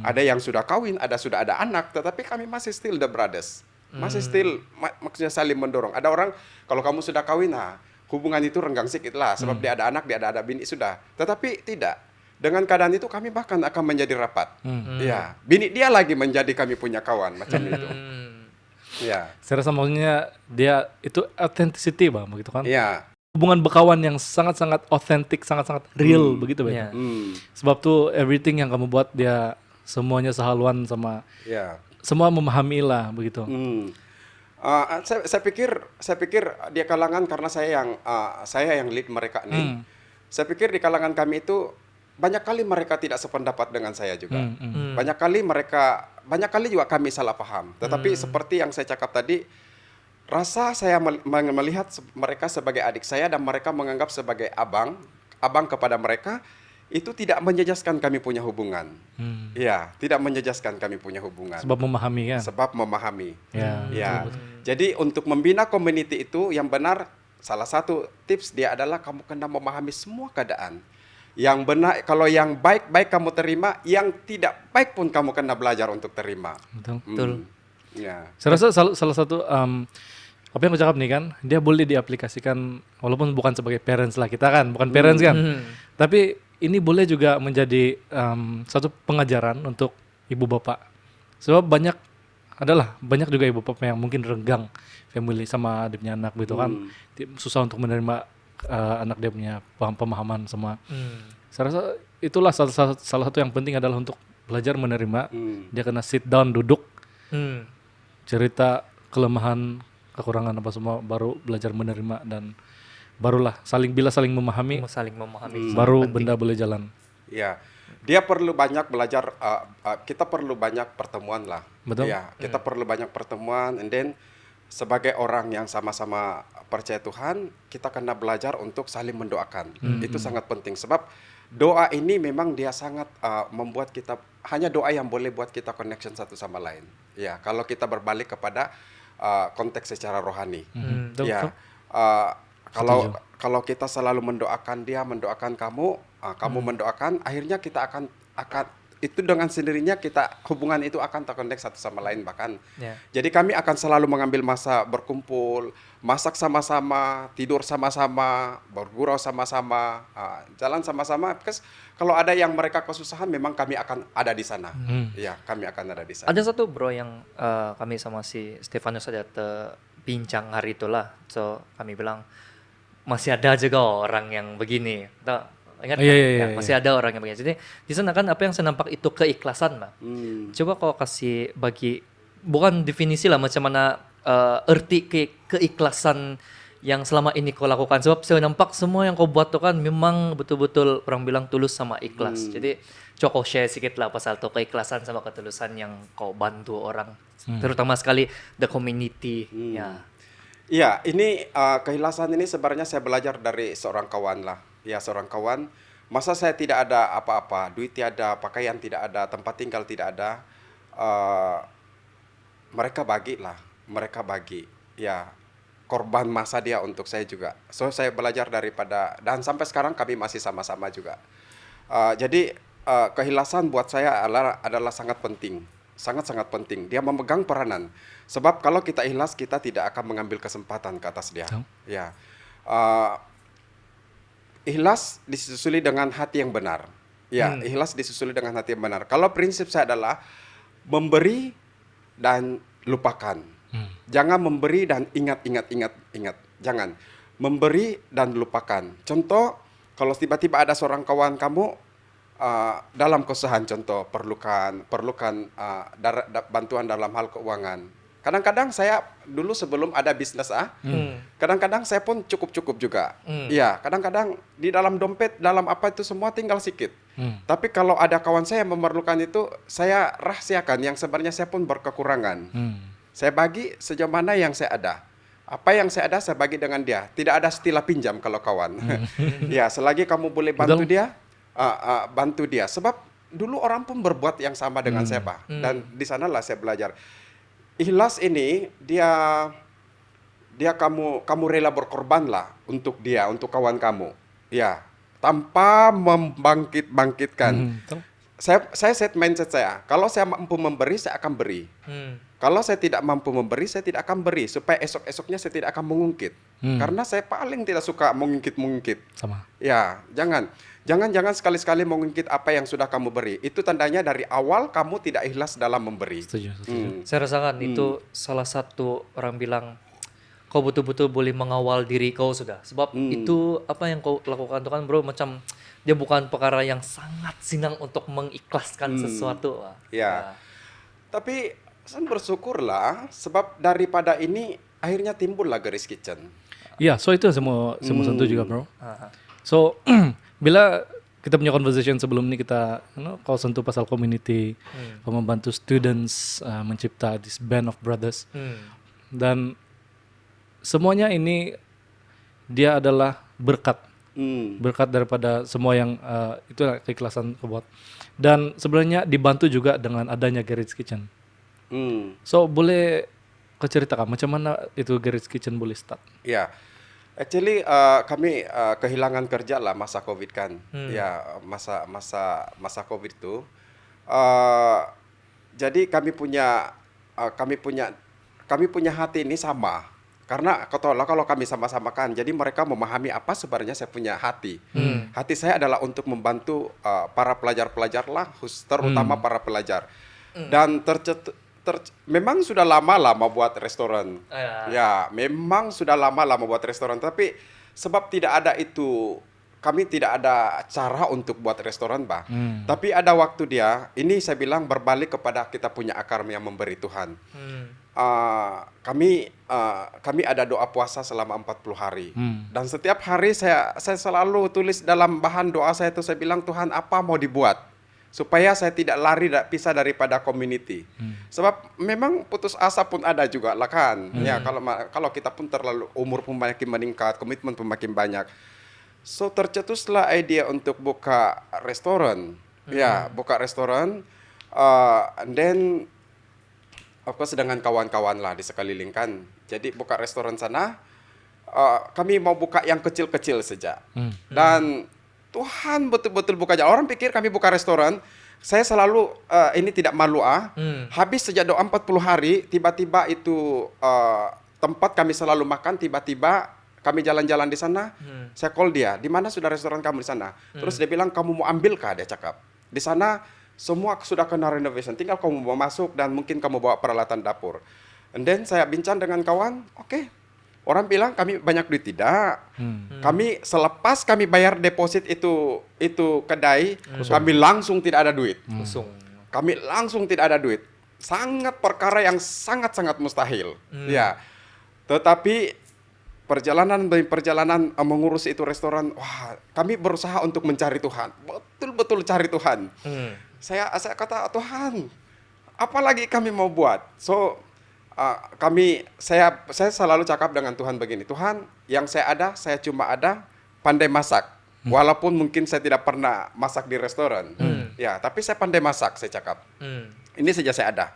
Ada yang sudah kawin, sudah ada anak, tetapi kami masih still the brothers. Masih still maksudnya saling mendorong. Ada orang kalau kamu sudah kawin, hubungan itu renggang sedikit lah, sebab dia ada anak, dia ada bini sudah. Tetapi tidak. Dengan keadaan itu kami bahkan akan menjadi rapat. Ya, bini dia lagi menjadi kami punya kawan macam itu. Ya. Saya rasa maksudnya dia itu authenticity bang, begitu kan? Iya. Hubungan berkawan yang sangat-sangat authentic, sangat-sangat real, begitu bang. Sebab tuh everything yang kamu buat dia semuanya sehaluan sama, semua memahami lah begitu. Saya pikir dia kalangan karena saya yang lead mereka nih. Saya pikir di kalangan kami itu banyak kali mereka tidak sependapat dengan saya juga. Banyak kali juga kami salah paham. Tetapi seperti yang saya cakap tadi, rasa saya melihat mereka sebagai adik saya dan mereka menganggap sebagai abang kepada mereka, itu tidak menjejaskan kami punya hubungan. Ya, tidak menjejaskan kami punya hubungan. Sebab memahami kan? Sebab memahami. Ya. Jadi untuk membina community itu yang benar, salah satu tips dia adalah kamu kena memahami semua keadaan. Yang benar, kalau yang baik kamu terima, yang tidak baik pun kamu kena belajar untuk terima. Betul. Ya. Saya rasa salah satu apa yang aku cakap nih kan, dia boleh diaplikasikan walaupun bukan sebagai parents lah, kita kan bukan parents kan, tapi ini boleh juga menjadi satu pengajaran untuk ibu bapak. Sebab banyak juga ibu bapak yang mungkin renggang family sama dia punya anak gitu kan, susah untuk menerima anak dia punya pemahaman semua. Saya rasa itulah salah satu yang penting adalah untuk belajar menerima. Dia kena sit down, duduk, cerita kelemahan, kekurangan apa semua, baru belajar menerima, dan barulah saling memahami, baru penting. Benda boleh jalan. Ya, dia perlu banyak belajar. Kita perlu banyak pertemuan lah. Betul. Ya, kita perlu banyak pertemuan, and then sebagai orang yang sama-sama percaya Tuhan, kita kena belajar untuk saling mendoakan. Itu sangat penting, sebab doa ini memang dia sangat membuat kita, hanya doa yang boleh buat kita connection satu sama lain. Ya, kalau kita berbalik kepada konteks secara rohani. Ya, kalau kita selalu mendoakan dia, mendoakan kamu, kamu mendoakan, akhirnya kita akan itu dengan sendirinya hubungan itu akan terkonek satu sama lain bahkan. Jadi kami akan selalu mengambil masa berkumpul, masak sama-sama, tidur sama-sama, bergurau sama-sama, jalan sama-sama. Because kalau ada yang mereka kesusahan, memang kami akan ada di sana. Ya, kami akan ada di sana. Ada satu bro yang kami sama si Stefanus ada terbincang hari itulah. So kami bilang masih ada juga orang yang begini. Ingat masih ada orang yang begini. Jadi di sana kan apa yang saya nampak itu keikhlasan lah. Coba kau kasih bagi, bukan definisi lah macam mana erti keikhlasan yang selama ini kau lakukan. Sebab saya nampak semua yang kau buat tu kan memang betul-betul orang bilang tulus sama ikhlas. Jadi coba kau share sikit lah pasal tu keikhlasan sama ketulusan yang kau bantu orang, terutama sekali the community. Iya, ini keikhlasan ini sebenarnya saya belajar dari seorang kawan lah. Ya, seorang kawan. Masa saya tidak ada apa-apa, duit tiada, pakaian tidak ada, tempat tinggal tidak ada. Mereka bagi. Ya, korban masa dia untuk saya juga. So saya belajar dan sampai sekarang kami masih sama-sama juga. Jadi keikhlasan buat saya adalah sangat penting. Sangat-sangat penting. Dia memegang peranan. Sebab kalau kita ikhlas, kita tidak akan mengambil kesempatan ke atas dia. Ya. Ikhlas disusuli dengan hati yang benar. Ya, ikhlas disusuli dengan hati yang benar. Kalau prinsip saya adalah memberi dan lupakan. Jangan memberi dan ingat. Jangan. Memberi dan lupakan. Contoh, kalau tiba-tiba ada seorang kawan kamu dalam kesusahan, contoh perlukan bantuan dalam hal keuangan. Kadang-kadang saya dulu sebelum ada bisnis kadang-kadang saya pun cukup juga. Iya, kadang-kadang di dalam dompet, dalam apa itu semua tinggal sedikit. Tapi kalau ada kawan saya yang memerlukan itu, saya rahasiakan yang sebenarnya saya pun berkekurangan. Saya bagi sejauh mana yang saya ada. Apa yang saya ada saya bagi dengan dia. Tidak ada istilah pinjam kalau kawan. Ya, selagi kamu boleh bantu dia, bantu dia. Sebab dulu orang pun berbuat yang sama dengan saya, Pak. Dan di sanalah saya belajar. Ikhlas ini kamu rela berkorban lah untuk dia, untuk kawan kamu. Ya, tanpa membangkitkan. Saya set mindset saya. Kalau saya mampu memberi, saya akan beri. Kalau saya tidak mampu memberi, saya tidak akan beri. Supaya esok-esoknya saya tidak akan mengungkit. Karena saya paling tidak suka mengungkit-mengungkit. Sama. Ya, jangan sekali-sekali mengungkit apa yang sudah kamu beri. Itu tandanya dari awal kamu tidak ikhlas dalam memberi. Setuju. Saya rasakan itu salah satu orang bilang kau betul-betul boleh mengawal diri kau sudah. Sebab itu apa yang kau lakukan itu kan bro macam dia bukan perkara yang sangat senang untuk mengikhlaskan sesuatu. Ya. Tapi saya bersyukurlah sebab daripada ini akhirnya timbullah Garis Kitchen. Ya, so itu saya mau sentuh juga bro. So bila kita punya conversation sebelum ini kita kau sentuh pasal community, kau membantu students mencipta this band of brothers, dan semuanya ini dia adalah berkat daripada semua yang itu keikhlasan kau buat, dan sebenarnya dibantu juga dengan adanya Garage Kitchen. So boleh kau ceritakan macam mana itu Garage Kitchen boleh start? Ya. Actually kami kehilangan kerja lah masa Covid kan. Ya, masa Covid itu. Jadi kami punya hati ini sama. Karena kalau kami sama-sama kan, jadi mereka memahami apa sebenarnya saya punya hati. Hati saya adalah untuk membantu para pelajar-pelajar lah, terutama para pelajar. Dan memang sudah lama buat restoran. Ya, memang sudah lama buat restoran. Tapi sebab tidak ada itu, kami tidak ada cara untuk buat restoran, Bah. Tapi ada waktu dia, ini saya bilang berbalik kepada kita punya akar yang memberi Tuhan. Kami ada doa puasa selama 40 hari. Dan setiap hari saya selalu tulis dalam bahan doa saya itu, saya bilang, Tuhan apa mau dibuat? Supaya saya tidak lari pisah daripada community. Sebab memang putus asa pun ada juga lah kan. Ya, kalau kita pun terlalu umur pun makin meningkat, komitmen pun makin banyak. So tercetuslah ide untuk buka restoran. Ya, buka restoran. And then of course dengan kawan-kawan lah di sekeliling kan. Jadi buka restoran sana. Kami mau buka yang kecil-kecil saja. Dan Tuhan betul-betul buka jalan. Orang pikir kami buka restoran, saya selalu ini tidak malu habis sejak doa 40 hari, tiba-tiba itu tempat kami selalu makan, tiba-tiba kami jalan-jalan di sana, saya call dia, di mana sudah restoran kamu di sana? Terus dia bilang, kamu mau ambilkah? Dia cakap. Di sana semua sudah kena renovation, tinggal kamu mau masuk dan mungkin kamu bawa peralatan dapur. And then saya bincang dengan kawan, oke. Orang bilang kami banyak duit, tidak. Kami selepas kami bayar deposit itu kedai, kami langsung tidak ada duit. Kami langsung tidak ada duit. Sangat perkara yang sangat-sangat mustahil. Ya. Tetapi perjalanan mengurus itu restoran, wah, kami berusaha untuk mencari Tuhan. Betul-betul cari Tuhan. Saya kata, Tuhan, apalagi kami mau buat? So saya selalu cakap dengan Tuhan begini, Tuhan, yang saya cuma ada pandai masak. Walaupun mungkin saya tidak pernah masak di restoran. Ya, tapi saya pandai masak, saya cakap. Ini saja saya ada.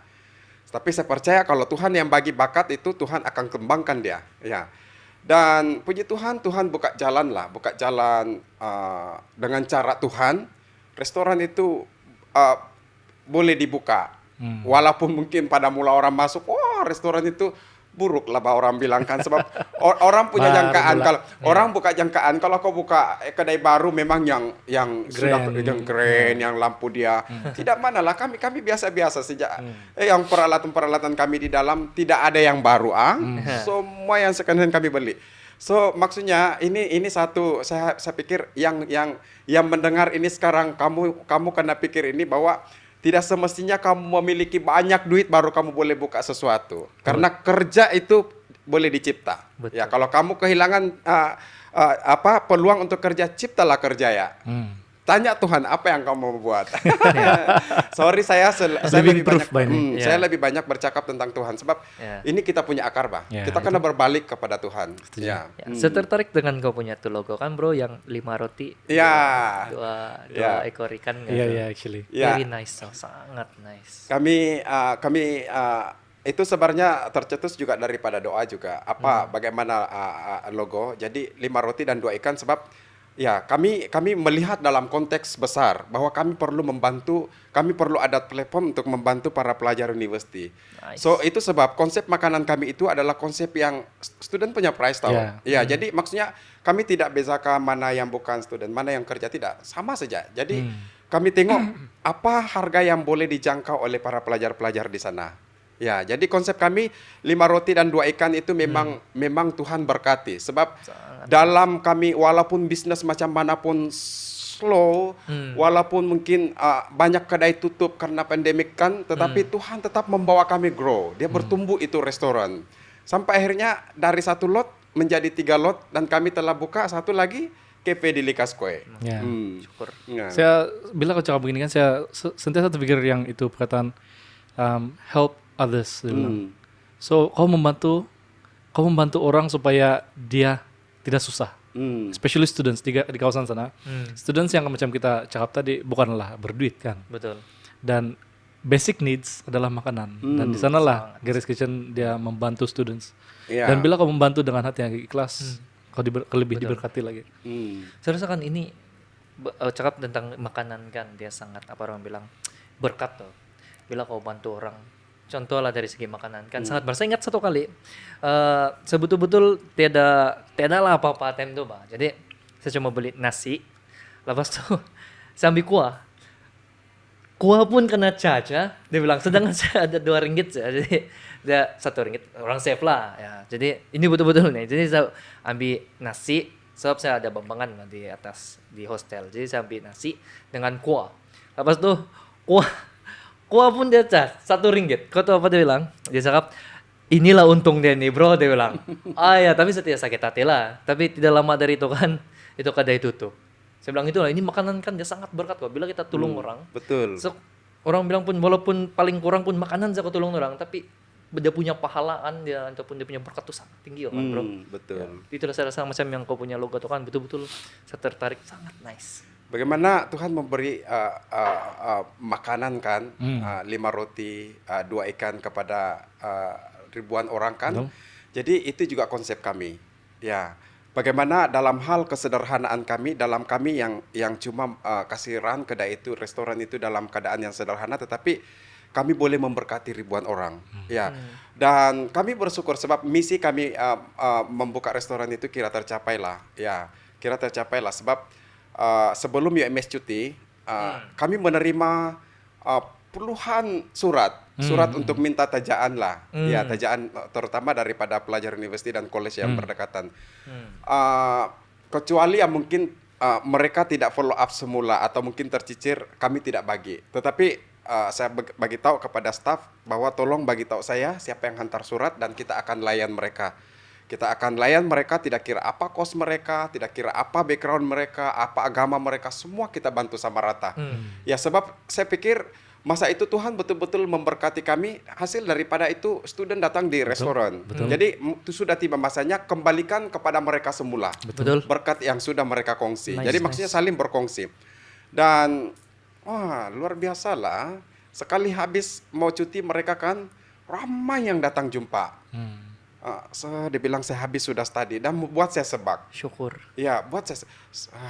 Tapi saya percaya kalau Tuhan yang bagi bakat itu, Tuhan akan kembangkan dia. Ya. Dan puji Tuhan, Tuhan buka jalan dengan cara Tuhan. Restoran itu boleh dibuka. Walaupun mungkin pada mula orang masuk, restoran itu buruk lah orang bilang kan, sebab orang punya jangkaan. Kalau orang buka jangkaan, kalau kau buka kedai baru memang yang sudah yang keren, yang lampu dia tidak mana lah. Kami biasa-biasa sejak yang peralatan kami di dalam tidak ada yang baru. Semua yang second hand kami beli. So maksudnya ini satu saya pikir yang mendengar ini sekarang kamu kena pikir ini bahwa tidak semestinya kamu memiliki banyak duit baru kamu boleh buka sesuatu. Karena kerja itu boleh dicipta. Betul. Ya kalau kamu kehilangan peluang untuk kerja, ciptalah kerja ya. Tanya Tuhan apa yang kamu mau buat. Sorry saya Living lebih proof banyak by ini. saya lebih banyak bercakap tentang Tuhan sebab ini kita punya akar bah. Ya, Kita kena berbalik kepada Tuhan. Ya. Ya, saya tertarik dengan kau punya tuh logo kan bro, yang 5 roti, Ya. dua ekor ikan gitu. Iya, actually. Ya. Very nice, sangat nice. Kami itu sebenarnya tercetus juga daripada doa juga. Bagaimana logo? Jadi 5 roti dan 2 ikan sebab ya kami melihat dalam konteks besar bahwa kami perlu membantu, kami perlu ada platform untuk membantu para pelajar university. Nice. So itu sebab konsep makanan kami itu adalah konsep yang student punya price tahu. Ya, jadi maksudnya kami tidak bezakan mana yang bukan student, mana yang kerja, tidak, sama saja. Jadi kami tengok apa harga yang boleh dijangkau oleh para pelajar-pelajar di sana. Ya, jadi konsep kami 5 roti dan 2 ikan itu memang Tuhan berkati. Sebab dalam kami walaupun bisnis macam manapun slow, walaupun mungkin banyak kedai tutup karena pandemik kan, tetapi Tuhan tetap membawa kami grow. Dia bertumbuh itu restoran. Sampai akhirnya dari 1 lot menjadi 3 lot dan kami telah buka satu lagi cafe di Likaskoe. Ya. Syukur. Ya. Saya bila kau cakap begini kan saya sentiasa terpikir yang itu perkataan help others. Dia bilang. So kau membantu orang supaya dia tidak susah. Especially students di kawasan sana. Students yang macam kita cakap tadi bukanlah berduit kan. Betul. Dan basic needs adalah makanan. Dan di sanalah Garis Kitchen dia membantu students. Ya. Dan bila kau membantu dengan hati yang ikhlas, kau lebih diberkati lagi. Saya rasa kan ini cakap tentang makanan kan, dia sangat apa orang bilang berkat tuh. Bila kau bantu orang, contoh lah dari segi makanan kan sangat berasa. Ingat satu kali sebetul-betul tiada lah apa-apa time tuh bah. Jadi saya cuma beli nasi, lepas tuh saya ambil kuah pun kena caca. Dia bilang sedangkan saya ada 2 ringgit saja, jadi dia 1 ringgit orang save lah ya. Jadi ini betul-betul nih. Jadi saya ambil nasi sebab saya ada bambangan di atas di hostel. Jadi saya ambil nasi dengan kuah. Lepas tuh kuah pun dia cas 1 ringgit. Kau tahu apa dia bilang? Dia cakap, inilah untung dia nih bro, dia bilang. Ya tapi saya tidak sakit hati lah. Tapi tidak lama dari itu kan, itu kedai tutup. Saya bilang itulah, ini makanan kan dia sangat berkat kok. Bila kita tolong orang, Betul. so, orang bilang pun walaupun paling kurang pun makanan saya tolong orang, tapi dia punya pahalaan dia ataupun dia punya berkat tuh sangat tinggi kan bro. Betul. Itulah saya rasa macam yang kau punya logo tuh kan betul-betul saya tertarik, sangat nice. Bagaimana Tuhan memberi makanan kan, 5 roti, 2 ikan kepada ribuan orang kan. Jadi itu juga konsep kami. Ya, bagaimana dalam hal kesederhanaan kami, dalam kami yang cuma kasiran kedai itu, restoran itu dalam keadaan yang sederhana, tetapi kami boleh memberkati ribuan orang. Ya, dan kami bersyukur sebab misi kami membuka restoran itu kira tercapai lah. Ya, kira tercapai lah sebab sebelum UMS cuti, kami menerima puluhan surat untuk minta tajaan lah, ya tajaan terutama daripada pelajar universiti dan college yang berdekatan. Kecuali yang mungkin mereka tidak follow up semula atau mungkin tercicir, kami tidak bagi. Tetapi saya bagi tahu kepada staf bahwa tolong bagi tahu saya siapa yang hantar surat dan kita akan layan mereka. Kita akan layan mereka, tidak kira apa kos mereka, tidak kira apa background mereka, apa agama mereka, semua kita bantu sama rata. Ya sebab saya pikir masa itu Tuhan betul-betul memberkati kami, hasil daripada itu student datang di restoran. Jadi itu sudah tiba masanya kembalikan kepada mereka semula. Betul. Berkat yang sudah mereka kongsi. Nice, Jadi maksudnya saling berkongsi. Dan wah luar biasa lah. Sekali habis mau cuti mereka kan ramai yang datang jumpa. Dia bilang saya habis sudah study dan buat saya sebab. Syukur. Ya, buat saya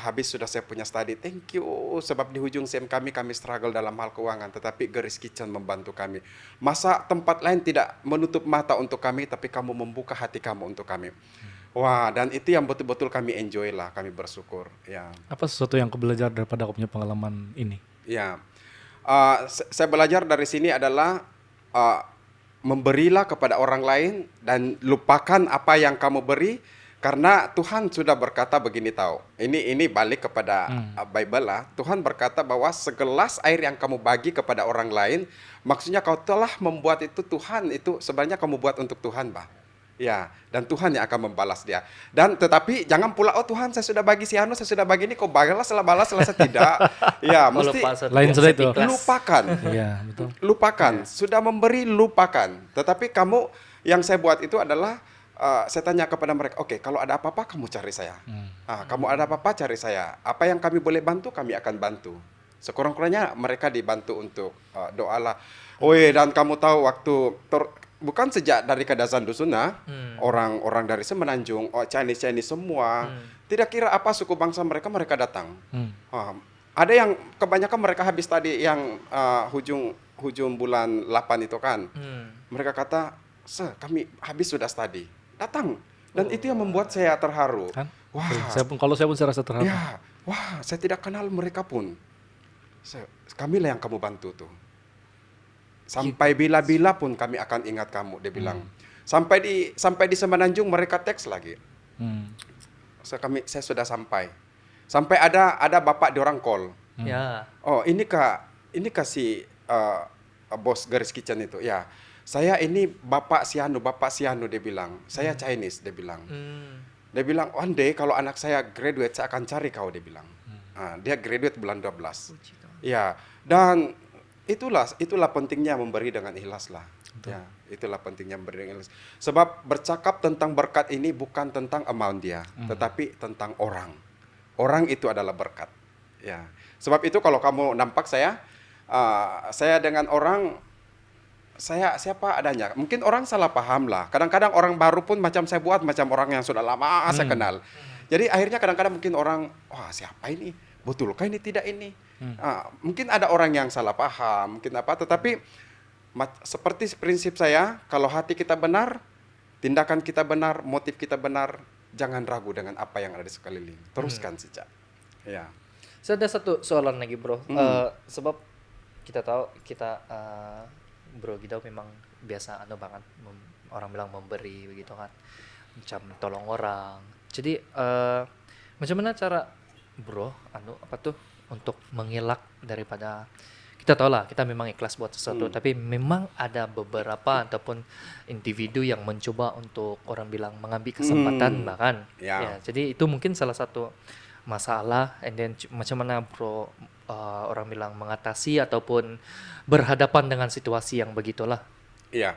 habis sudah saya punya study. Thank you sebab di hujung SEM kami struggle dalam hal keuangan, tetapi Garis Kitchen membantu kami. Masa tempat lain tidak menutup mata untuk kami, tapi kamu membuka hati kamu untuk kami. Wah, dan itu yang betul-betul kami enjoy lah, kami bersyukur. Ya. Apa sesuatu yang kau belajar daripada kau punya pengalaman ini? Ya, saya belajar dari sini adalah memberilah kepada orang lain dan lupakan apa yang kamu beri Karena Tuhan sudah berkata begini tahu. Ini balik kepada Bible lah. Tuhan berkata bahwa segelas air yang kamu bagi kepada orang lain, maksudnya kau telah membuat itu Tuhan, itu sebenarnya kamu buat untuk Tuhan, Bah. Ya, dan Tuhan yang akan membalas dia. Dan tetapi jangan pula, oh Tuhan saya sudah bagi si Anu, saya sudah bagi ini, kau balas selasa tidak. Ya, mesti Lain sudah itu. lupakan. Iya, betul. Lupakan. Sudah memberi, lupakan. Tetapi kamu, yang saya buat itu adalah, saya tanya kepada mereka, oke, kalau ada apa-apa kamu cari saya. Kamu ada apa-apa cari saya. Apa yang kami boleh bantu, kami akan bantu. Sekurang-kurangnya mereka dibantu untuk doalah. Dan kamu tahu waktu bukan sejak dari Kadasan Dusuna, orang-orang dari Semenanjung, Chinese semua, tidak kira apa suku bangsa mereka datang. Ada yang kebanyakan mereka habis tadi yang hujung bulan 8 itu kan. Mereka kata, kami habis sudah study. Datang. Dan itu yang membuat saya terharu. Kan? Wah, Kalau saya pun saya rasa terharu. ya, wah, saya tidak kenal mereka pun. Kamilah yang kamu bantu tuh. Sampai bila-bila pun kami akan ingat kamu, dia bilang. Sampai di Semenanjung mereka teks lagi. Saya sudah sampai. Sampai ada bapak di orang call. Ya. Oh, ini si bos Garis Kitchen itu. Ya. Saya ini Bapak Sianu dia bilang. Saya Chinese dia bilang. Dia bilang, one day kalau anak saya graduate saya akan cari kau, dia bilang. Dia graduate bulan 12. Ya, dan itulah pentingnya memberi dengan ikhlas lah. Ya, itulah pentingnya memberi dengan ikhlas. Sebab bercakap tentang berkat ini bukan tentang amount dia, tetapi tentang orang. Orang itu adalah berkat. Ya. Sebab itu kalau kamu nampak saya dengan orang, saya siapa adanya. Mungkin orang salah paham lah. Kadang-kadang orang baru pun macam saya buat macam orang yang sudah lama saya kenal. Jadi akhirnya kadang-kadang mungkin orang, wah siapa ini? Betulkah ini tidak ini? Mungkin ada orang yang salah paham, mungkin apa. Tetapi seperti prinsip saya, kalau hati kita benar, tindakan kita benar, motif kita benar, jangan ragu dengan apa yang ada di sekeliling. Teruskan saja. Ya. Saya ada satu soalan lagi bro. Sebab kita tahu Bro Gidau memang biasa banget orang bilang memberi begitu kan, macam tolong orang. Jadi macam mana cara bro untuk mengelak daripada, kita tahu lah kita memang ikhlas buat sesuatu, tapi memang ada beberapa ataupun individu yang mencoba untuk orang bilang mengambil kesempatan bahkan. Ya, jadi itu mungkin salah satu masalah. And then macam mana bro orang bilang mengatasi ataupun berhadapan dengan situasi yang begitulah. Iya.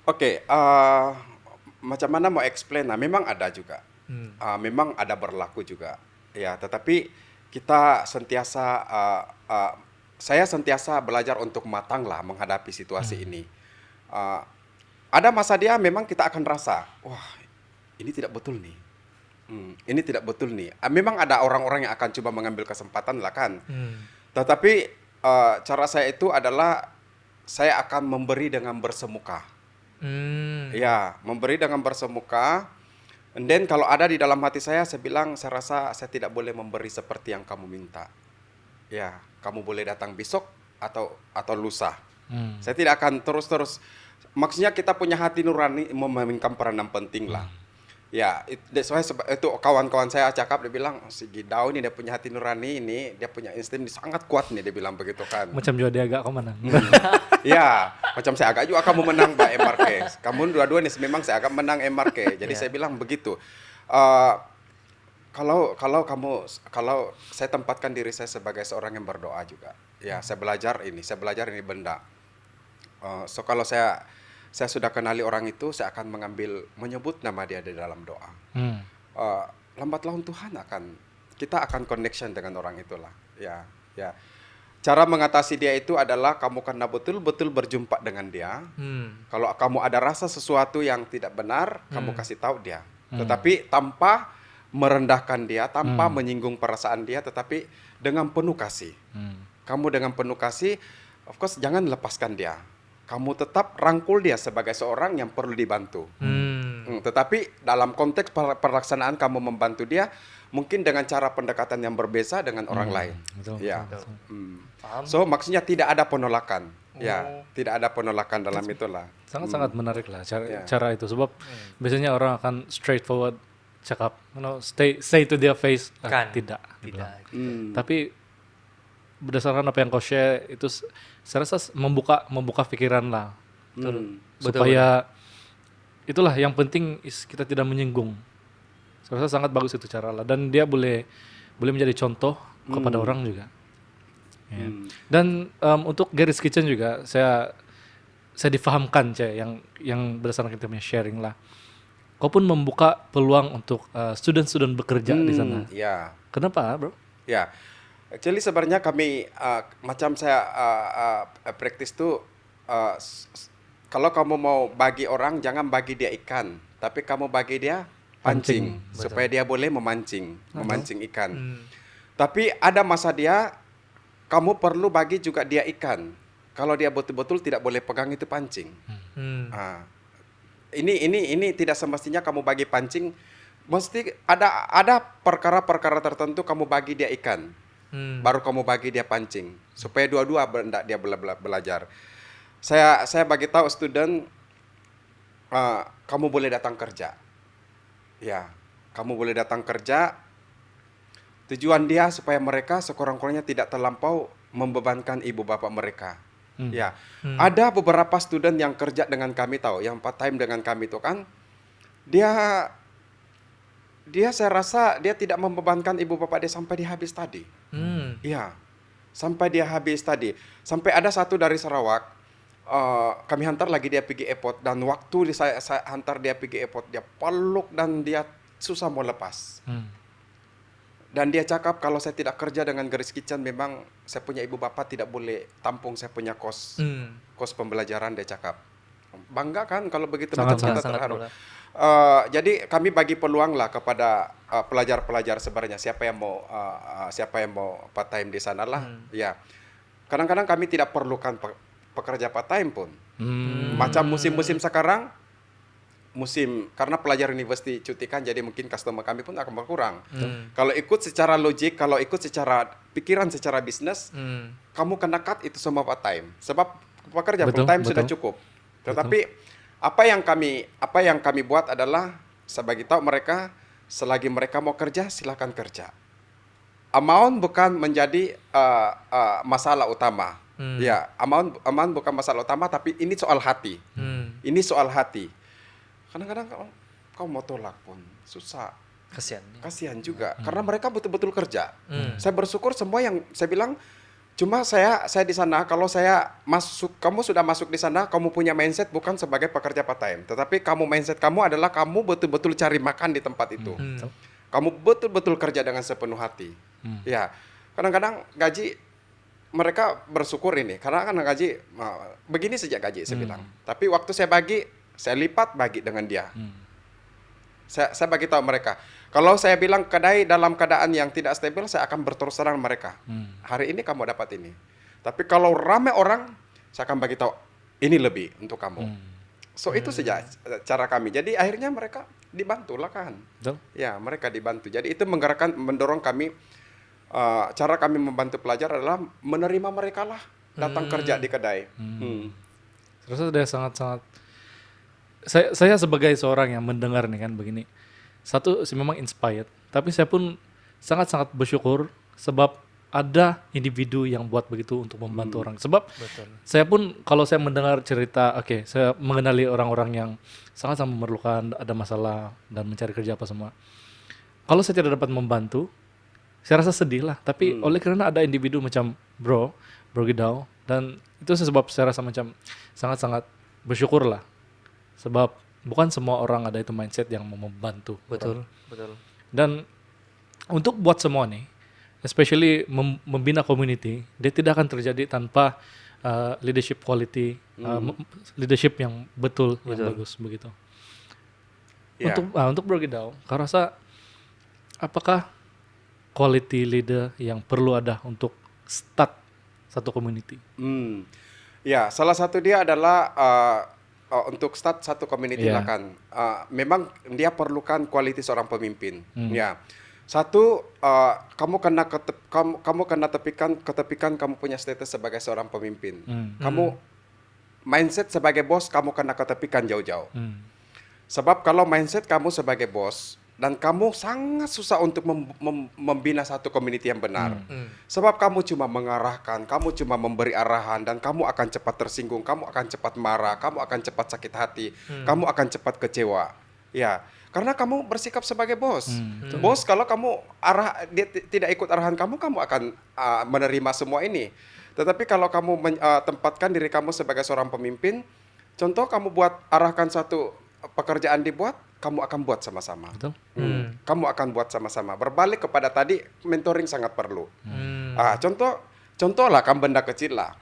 Oke, macam mana mau explain? Nah, memang ada juga. Memang ada berlaku juga. Ya, tetapi kita sentiasa saya sentiasa belajar untuk matang lah menghadapi situasi ini. Ada masa dia memang kita akan rasa, wah, ini tidak betul nih. Ini tidak betul nih. Memang ada orang-orang yang akan coba mengambil kesempatan lah kan. Tetapi cara saya itu adalah saya akan memberi dengan bersemuka. Ya, memberi dengan bersemuka. And then kalau ada di dalam hati saya bilang, saya rasa saya tidak boleh memberi seperti yang kamu minta. Ya, kamu boleh datang besok atau lusa. Saya tidak akan terus-terus. Maksudnya kita punya hati nurani memainkan peranan penting lah. Ya, itu kawan-kawan saya cakap, dia bilang, si Gidau ini dia punya hati nurani ini, dia punya insting sangat kuat nih, dia bilang begitu kan. Macam juga dia agak kau menang. Ya, macam saya agak juga kamu menang Mbak MRK. Kamu dua-dua nih memang saya agak menang MRK. Jadi saya bilang begitu. Kalau saya tempatkan diri saya sebagai seorang yang berdoa juga. Ya, saya belajar ini benda. So kalau saya sudah kenali orang itu, saya akan menyebut nama dia di dalam doa. Lambat laun kita akan connection dengan orang itulah. Ya. Cara mengatasi dia itu adalah kamu kena betul-betul berjumpa dengan dia. Kalau kamu ada rasa sesuatu yang tidak benar, kamu kasih tahu dia. Tetapi tanpa merendahkan dia, tanpa menyinggung perasaan dia, tetapi dengan penuh kasih. Kamu dengan penuh kasih, of course jangan lepaskan dia. Kamu tetap rangkul dia sebagai seorang yang perlu dibantu. Tetapi dalam konteks pelaksanaan kamu membantu dia, mungkin dengan cara pendekatan yang berbeza dengan orang lain. Betul, ya. betul. So maksudnya tidak ada penolakan. Ya, tidak ada penolakan dalam itulah. Sangat-sangat menarik lah cara itu. Sebab biasanya orang akan straightforward cakap, say to their face, Kan. tidak. dia bilang. Tidak. Tapi berdasarkan apa yang kau share itu saya rasa membuka pikiran lah. Supaya itulah yang penting kita tidak menyinggung. Saya rasa sangat bagus itu cara lah, dan dia boleh menjadi contoh kepada orang juga. Ya. Dan untuk Gary's Kitchen juga saya difahamkan yang berdasarkan kita punya sharing lah. Kau pun membuka peluang untuk student-student bekerja di sana. Ya. Kenapa, bro? Ya, actually sebenarnya kami macam saya praktis tuh kalau kamu mau bagi orang jangan bagi dia ikan, tapi kamu bagi dia pancing supaya dia boleh memancing ikan. Tapi ada masa dia kamu perlu bagi juga dia ikan. Kalau dia betul-betul tidak boleh pegang itu pancing. Ini tidak semestinya kamu bagi pancing. Mesti ada perkara-perkara tertentu kamu bagi dia ikan, baru kamu bagi dia pancing, supaya dua-dua dia belajar. Saya bagi tahu student, kamu boleh datang kerja, ya, kamu boleh datang kerja. Tujuan dia supaya mereka sekurang-kurangnya tidak terlampau membebankan ibu bapak mereka. Ya, ada beberapa student yang kerja dengan kami tahu, yang part time dengan kami itu kan, dia saya rasa dia tidak membebankan ibu bapak dia sampai dia habis tadi. Iya, sampai dia habis tadi. Sampai ada satu dari Sarawak, kami hantar lagi dia pergi airport, dan waktu saya hantar dia pergi airport, dia peluk dan dia susah mau lepas. Dan dia cakap kalau saya tidak kerja dengan Gary's Kitchen, memang saya punya ibu bapak tidak boleh tampung saya punya kos pembelajaran, dia cakap. Bangga kan kalau begitu, macam kita terharu. Jadi kami bagi peluang lah kepada pelajar-pelajar sebenarnya siapa yang mau part time di sana lah. Ya, kadang-kadang kami tidak perlukan pekerja part time pun. Macam musim-musim sekarang, karena pelajar universiti cuti kan, jadi mungkin customer kami pun akan berkurang. Kalau ikut secara logik, kalau ikut secara pikiran, secara bisnis, kamu kena cut itu semua part time. Sebab pekerja full time sudah cukup. Tetapi apa yang kami buat adalah saya bagi tahu mereka, selagi mereka mau kerja silakan kerja. Amount bukan menjadi masalah utama. Ya, amount bukan masalah utama, tapi ini soal hati. Ini soal hati. Kadang-kadang kau mau tolak pun susah. Kasihan juga karena mereka betul-betul kerja. Saya bersyukur semua yang saya bilang. Cuma saya di sana, kalau saya masuk, kamu sudah masuk di sana, kamu punya mindset bukan sebagai pekerja part time, tetapi mindset kamu adalah kamu betul-betul cari makan di tempat itu. Kamu betul-betul kerja dengan sepenuh hati. Ya, kadang-kadang gaji mereka bersyukur ini, karena kan gaji begini sejak gaji saya bilang. Tapi waktu saya lipat bagi dengan dia. Saya bagi tahu mereka. Kalau saya bilang kedai dalam keadaan yang tidak stabil, saya akan berterus terang mereka. Hari ini kamu dapat ini. Tapi kalau ramai orang, saya akan bagi tahu ini lebih untuk kamu. So itu saja cara kami. Jadi akhirnya mereka dibantu lah kan. Ya, mereka dibantu. Jadi itu mendorong kami. Cara kami membantu pelajar adalah menerima mereka lah datang kerja di kedai. Terus sudah sangat-sangat. Saya sebagai seorang yang mendengar nih kan begini. Satu sih memang inspired, tapi saya pun sangat-sangat bersyukur sebab ada individu yang buat begitu untuk membantu orang. Sebab saya pun kalau saya mendengar cerita, saya mengenali orang-orang yang sangat-sangat memerlukan, ada masalah dan mencari kerja apa semua. Kalau saya tidak dapat membantu, saya rasa sedih lah. Tapi oleh karena ada individu macam Bro Gidau, dan itu sebab saya rasa macam sangat-sangat bersyukur lah. Sebab bukan semua orang ada itu mindset yang mau membantu. Betul. Dan untuk buat semua nih, especially membina community, dia tidak akan terjadi tanpa leadership quality, leadership yang betul. Yang bagus begitu. Yeah. Untuk Bro Gidau, kau rasa apakah quality leader yang perlu ada untuk start satu community? Ya, salah satu dia adalah untuk start satu community lah kan. Memang dia perlukan kualitas seorang pemimpin. Ya. Satu, kamu kena ketepikan kamu punya status sebagai seorang pemimpin. Kamu mindset sebagai bos kamu kena ketepikan jauh-jauh. Sebab kalau mindset kamu sebagai bos, dan kamu sangat susah untuk membina satu community yang benar. Sebab kamu cuma mengarahkan, kamu cuma memberi arahan, dan kamu akan cepat tersinggung, kamu akan cepat marah, kamu akan cepat sakit hati, kamu akan cepat kecewa. Ya, karena kamu bersikap sebagai bos. Bos, kalau kamu dia tidak ikut arahan kamu, kamu akan menerima semua ini. Tetapi kalau kamu tempatkan diri kamu sebagai seorang pemimpin, contoh kamu arahkan satu pekerjaan dibuat, kamu akan buat sama-sama. Kamu akan buat sama-sama. Berbalik kepada tadi, mentoring sangat perlu. Contohlah kamu benda kecil lah.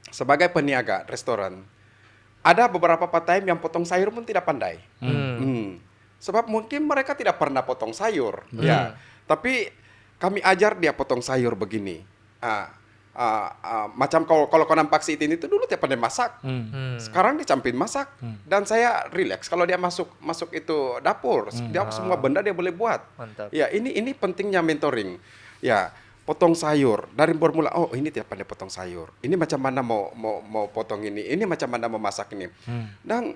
Sebagai peniaga restoran, ada beberapa part-time yang potong sayur pun tidak pandai. Sebab mungkin mereka tidak pernah potong sayur. Ya, tapi kami ajar dia potong sayur begini. Macam kalau kau nampak si Itin itu dulu dia pandai masak, sekarang dia campin masak, dan saya relax kalau dia masuk itu dapur, dia semua benda dia boleh buat. Mantap. Ya, ini pentingnya mentoring. Ya, potong sayur dari bermula, oh ini dia pandai potong sayur, ini macam mana mau potong ini macam mana mau masak ini, dan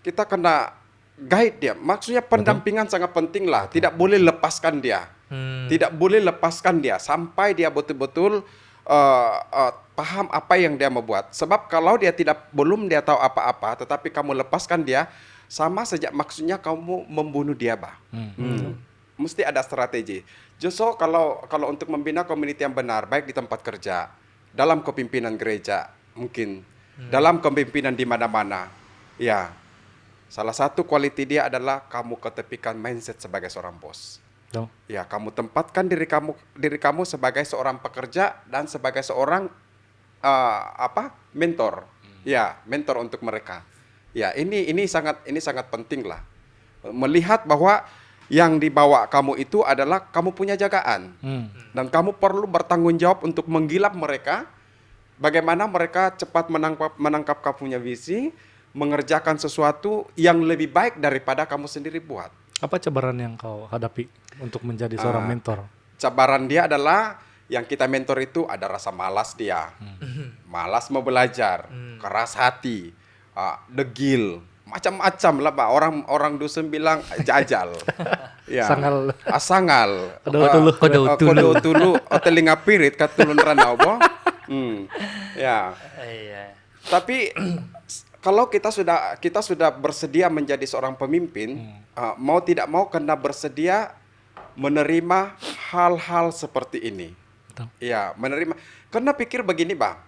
kita kena guide dia. Maksudnya pendampingan sangat penting lah, tidak boleh lepaskan dia. Tidak boleh lepaskan dia sampai dia betul-betul paham apa yang dia mau buat. Sebab kalau dia belum dia tahu apa-apa, tetapi kamu lepaskan dia, sama saja maksudnya kamu membunuh dia, bah. Mesti ada strategi. Justru kalau untuk membina community yang benar, baik di tempat kerja, dalam kepimpinan gereja, mungkin dalam kepimpinan di mana-mana, ya. Salah satu quality dia adalah kamu ketepikan mindset sebagai seorang bos. Ya, kamu tempatkan diri kamu sebagai seorang pekerja dan sebagai seorang mentor. Ya, mentor untuk mereka. Ya, ini sangat penting lah. Melihat bahwa yang dibawa kamu itu adalah kamu punya jagaan. Dan kamu perlu bertanggung jawab untuk menggilap mereka. Bagaimana mereka cepat menangkap kamu punya visi, mengerjakan sesuatu yang lebih baik daripada kamu sendiri buat. Apa cabaran yang kau hadapi untuk menjadi seorang mentor? Cabaran dia adalah yang kita mentor itu ada rasa malas dia, malas mau belajar, keras hati, degil, macam-macam lah, Pak. Orang dusun bilang jajal, ya, sangal, kodo tulu, telinga pirit katulun ranau, boh. Ya. Tapi kalau kita sudah bersedia menjadi seorang pemimpin, mau tidak mau kena bersedia menerima hal-hal seperti ini. Betul. Ya, menerima. Karena pikir begini, Bang.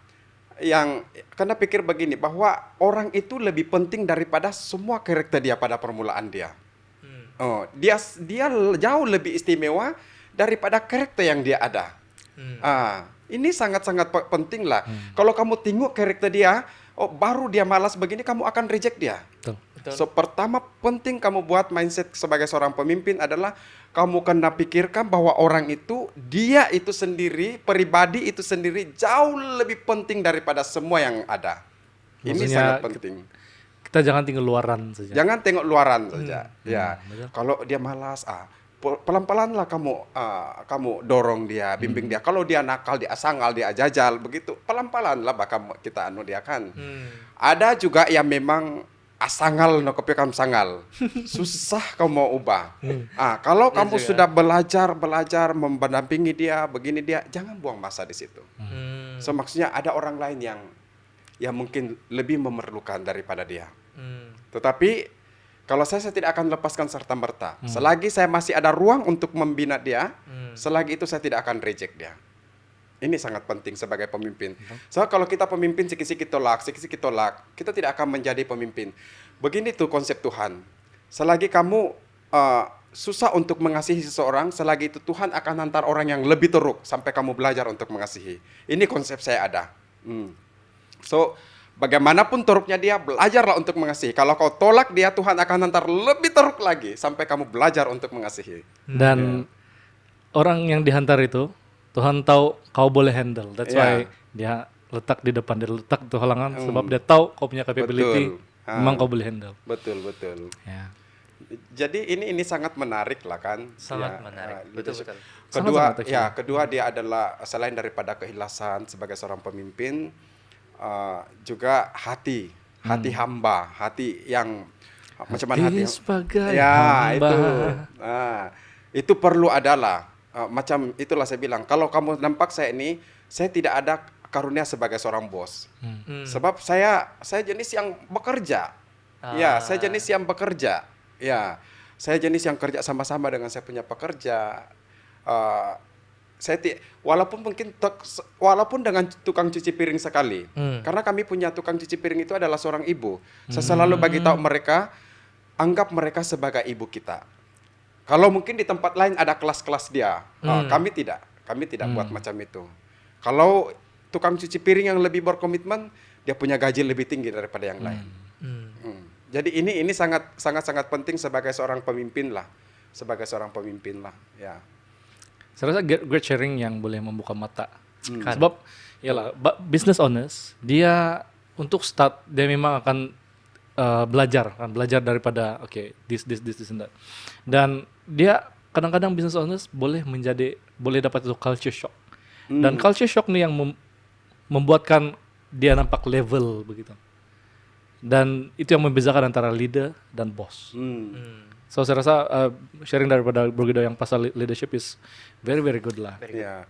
Karena pikir begini bahwa orang itu lebih penting daripada semua karakter dia pada permulaan dia. Dia jauh lebih istimewa daripada karakter yang dia ada. Ini sangat-sangat penting lah. Kalau kamu tengok karakter dia, baru dia malas begini, kamu akan reject dia. Betul. So, pertama penting kamu buat mindset sebagai seorang pemimpin adalah kamu kena pikirkan bahwa orang itu, dia itu sendiri, pribadi itu sendiri jauh lebih penting daripada semua yang ada. Ini Maksudnya, sangat penting. Kita jangan tinggal luaran saja. Jangan tengok luaran saja. Ya, betul. kalau dia malas, pelan-pelan lah kamu dorong dia, bimbing dia. Kalau dia nakal, dia sangal, dia jajal, begitu pelan-pelan lah bakal kita dia kan. Ada juga yang memang asangal no kepikan sangal, susah kamu mau ubah. Kalau kamu sudah belajar mendampingi dia, begini dia, jangan buang masa di situ. So maksudnya ada orang lain yang mungkin lebih memerlukan daripada dia. Tetapi kalau saya tidak akan lepaskan serta-merta. Selagi saya masih ada ruang untuk membina dia, selagi itu saya tidak akan reject dia. Ini sangat penting sebagai pemimpin. So, kalau kita pemimpin sikit-sikit tolak, kita tidak akan menjadi pemimpin. Begini tuh konsep Tuhan. Selagi kamu susah untuk mengasihi seseorang, selagi itu Tuhan akan hantar orang yang lebih teruk sampai kamu belajar untuk mengasihi. Ini konsep saya ada. So, bagaimanapun teruknya dia, belajarlah untuk mengasihi. Kalau kau tolak dia, Tuhan akan hantar lebih teruk lagi sampai kamu belajar untuk mengasihi. Dan orang yang dihantar itu, Tuhan tahu kau boleh handle. That's why dia letak di depan, dia letak itu halangan sebab dia tahu kau punya capability, memang kau boleh handle. Betul. Ya. Jadi ini sangat menarik lah kan. Sangat menarik. Betul. Kedua dia adalah selain daripada keikhlasan sebagai seorang pemimpin, juga hati hamba, hati yang macam mana hati sebagai ya hamba. itu itu perlu adalah macam itulah saya bilang, kalau kamu nampak saya ini, saya tidak ada karunia sebagai seorang bos. Sebab saya jenis yang bekerja. Ya, saya jenis yang bekerja. Ya, saya jenis yang kerja sama-sama dengan saya punya pekerja. Walaupun dengan tukang cuci piring sekali, karena kami punya tukang cuci piring itu adalah seorang ibu. Saya selalu bagi tahu mereka, anggap mereka sebagai ibu kita. Kalau mungkin di tempat lain ada kelas-kelas dia, kami tidak buat macam itu. Kalau tukang cuci piring yang lebih berkomitmen, dia punya gaji lebih tinggi daripada yang lain. Jadi ini sangat penting sebagai seorang pemimpin lah, ya. Saya rasa great sharing yang boleh membuka mata. Sebab yalah, business owners dia untuk start dia memang akan belajar daripada this and that. Dan dia kadang-kadang business owners boleh dapat itu culture shock. Dan culture shock nih yang membuatkan dia nampak level begitu. Dan itu yang membedakan antara leader dan bos. So saya rasa sharing daripada Bro Guido yang pasal leadership is very very good lah. Ya.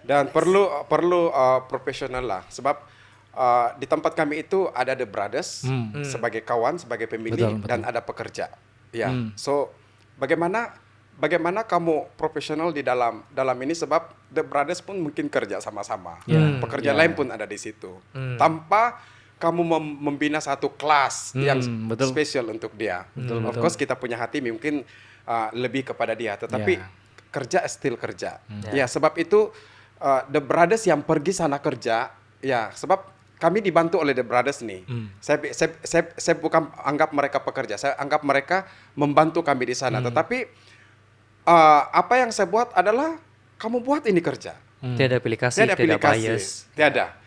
Dan perlu profesional lah, sebab di tempat kami itu ada the brothers sebagai kawan, sebagai pemilih, betul. Dan ada pekerja. Ya. So bagaimana kamu profesional di dalam ini, sebab the brothers pun mungkin kerja sama-sama. Pekerja lain pun ada di situ. Tanpa kamu membina satu kelas yang spesial untuk dia. Of course kita punya hati mungkin lebih kepada dia, tetapi kerja still kerja. Ya, sebab itu the brothers yang pergi sana kerja, ya, sebab kami dibantu oleh the brothers nih. Saya bukan anggap mereka pekerja, saya anggap mereka membantu kami di sana. Tetapi apa yang saya buat adalah kamu buat ini kerja. Tiada aplikasi, tiada bias. Tiada.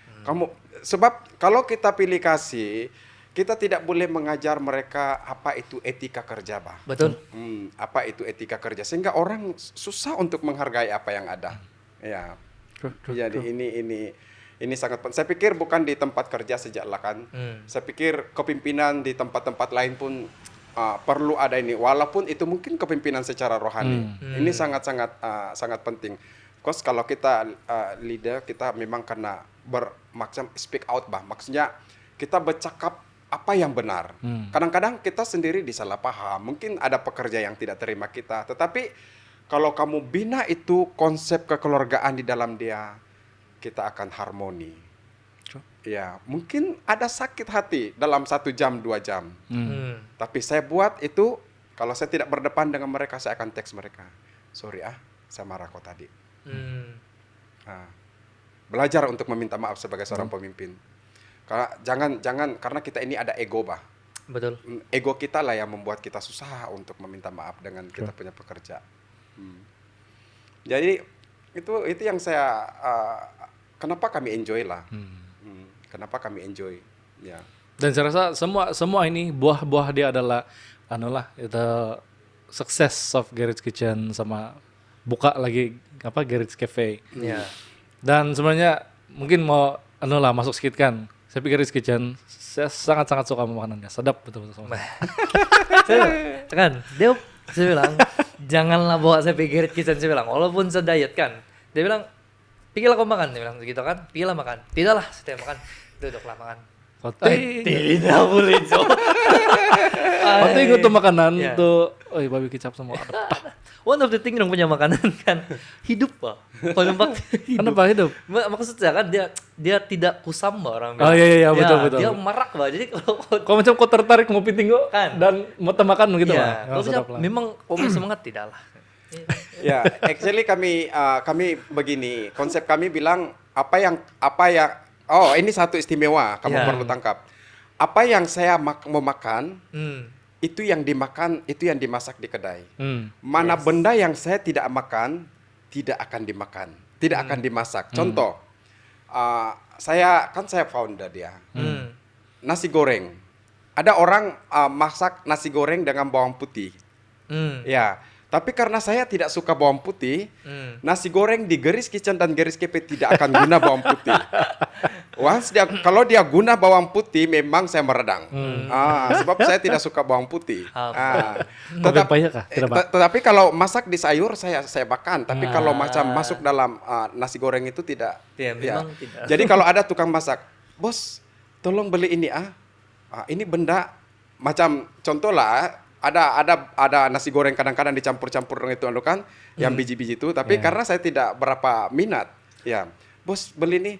Sebab kalau kita pilih kasih, kita tidak boleh mengajar mereka apa itu etika kerja, bah. Betul. Apa itu etika kerja, sehingga orang susah untuk menghargai apa yang ada. Ya. Jadi ini sangat penting. Saya pikir bukan di tempat kerja sejak lah kan. Saya pikir kepimpinan di tempat-tempat lain pun perlu ada ini, walaupun itu mungkin kepimpinan secara rohani. Ini sangat penting. Because kalau kita leader, kita memang kena bermaksud speak out, bah. Maksudnya kita bercakap apa yang benar. Kadang-kadang kita sendiri disalah paham. Mungkin ada pekerja yang tidak terima kita. Tetapi kalau kamu bina itu konsep kekeluargaan di dalam dia, kita akan harmoni. Ya, mungkin ada sakit hati dalam 1 jam, 2 jam. Tapi saya buat itu, kalau saya tidak berdepan dengan mereka, saya akan teks mereka. Sorry saya marah kau tadi. Belajar untuk meminta maaf sebagai seorang pemimpin. Jangan karena kita ini ada ego, bah. Betul. Ego kita lah yang membuat kita susah untuk meminta maaf dengan kita punya pekerja. Jadi itu yang saya kenapa kami enjoy lah. Kenapa kami enjoy. Ya. Dan saya rasa semua ini buah dia adalah itu success of Garage Kitchen sama buka lagi Garage Cafe. Dan sebenarnya mungkin mau masuk sedikit kan. Saya pikir Garage Kitchen saya sangat suka makanannya, sedap betul-betul sama. Saya bilang janganlah bawa saya pergi Garage Kitchen, saya bilang walaupun saya diet kan. Dia bilang pikirlah kau makan, dia bilang begitu kan. Pikirlah makan. Tidaklah, saya makan. Duduklah makan. Tidak boleh jauh. Waktu itu tuh makanan tuh, babi kicap semua. One of the thing yang punya makanan kan hidup, Pak. Kalau nampak Kenapa hidup? Maksudnya kan dia tidak kusam, orang. Oh iya betul. Dia marak, Pak. Jadi kalau macam kau tertarik mau tinggal kan dan mau makan gitu, Pak. Kalau memang kau semangat tidaklah. Ya, actually kami begini, konsep kami bilang apa yang ini satu istimewa kamu perlu tangkap. Apa yang saya mau makan, itu yang dimakan, itu yang dimasak di kedai. Mana benda yang saya tidak makan, tidak akan dimakan, tidak akan dimasak. Contoh, saya founder dia. Nasi goreng. Ada orang masak nasi goreng dengan bawang putih. Ya, Tapi karena saya tidak suka bawang putih, Hmm. nasi goreng di Geris Kitchen dan Geris KP tidak akan guna bawang putih. Kalau dia guna bawang putih, memang saya meredang. Sebab saya tidak suka bawang putih. Kopi pahit kah? Tidak, Pak? Tetapi kalau masak di sayur saya makan. Tapi kalau macam masuk dalam nasi goreng itu tidak. Ya, Ya. memang tidak. Jadi kalau ada tukang masak, bos, tolong beli ini ini benda macam contoh lah. Ada nasi goreng kadang-kadang dicampur-campur dengan itu kan yang biji-biji itu, tapi karena saya tidak berapa minat, ya bos beli ini,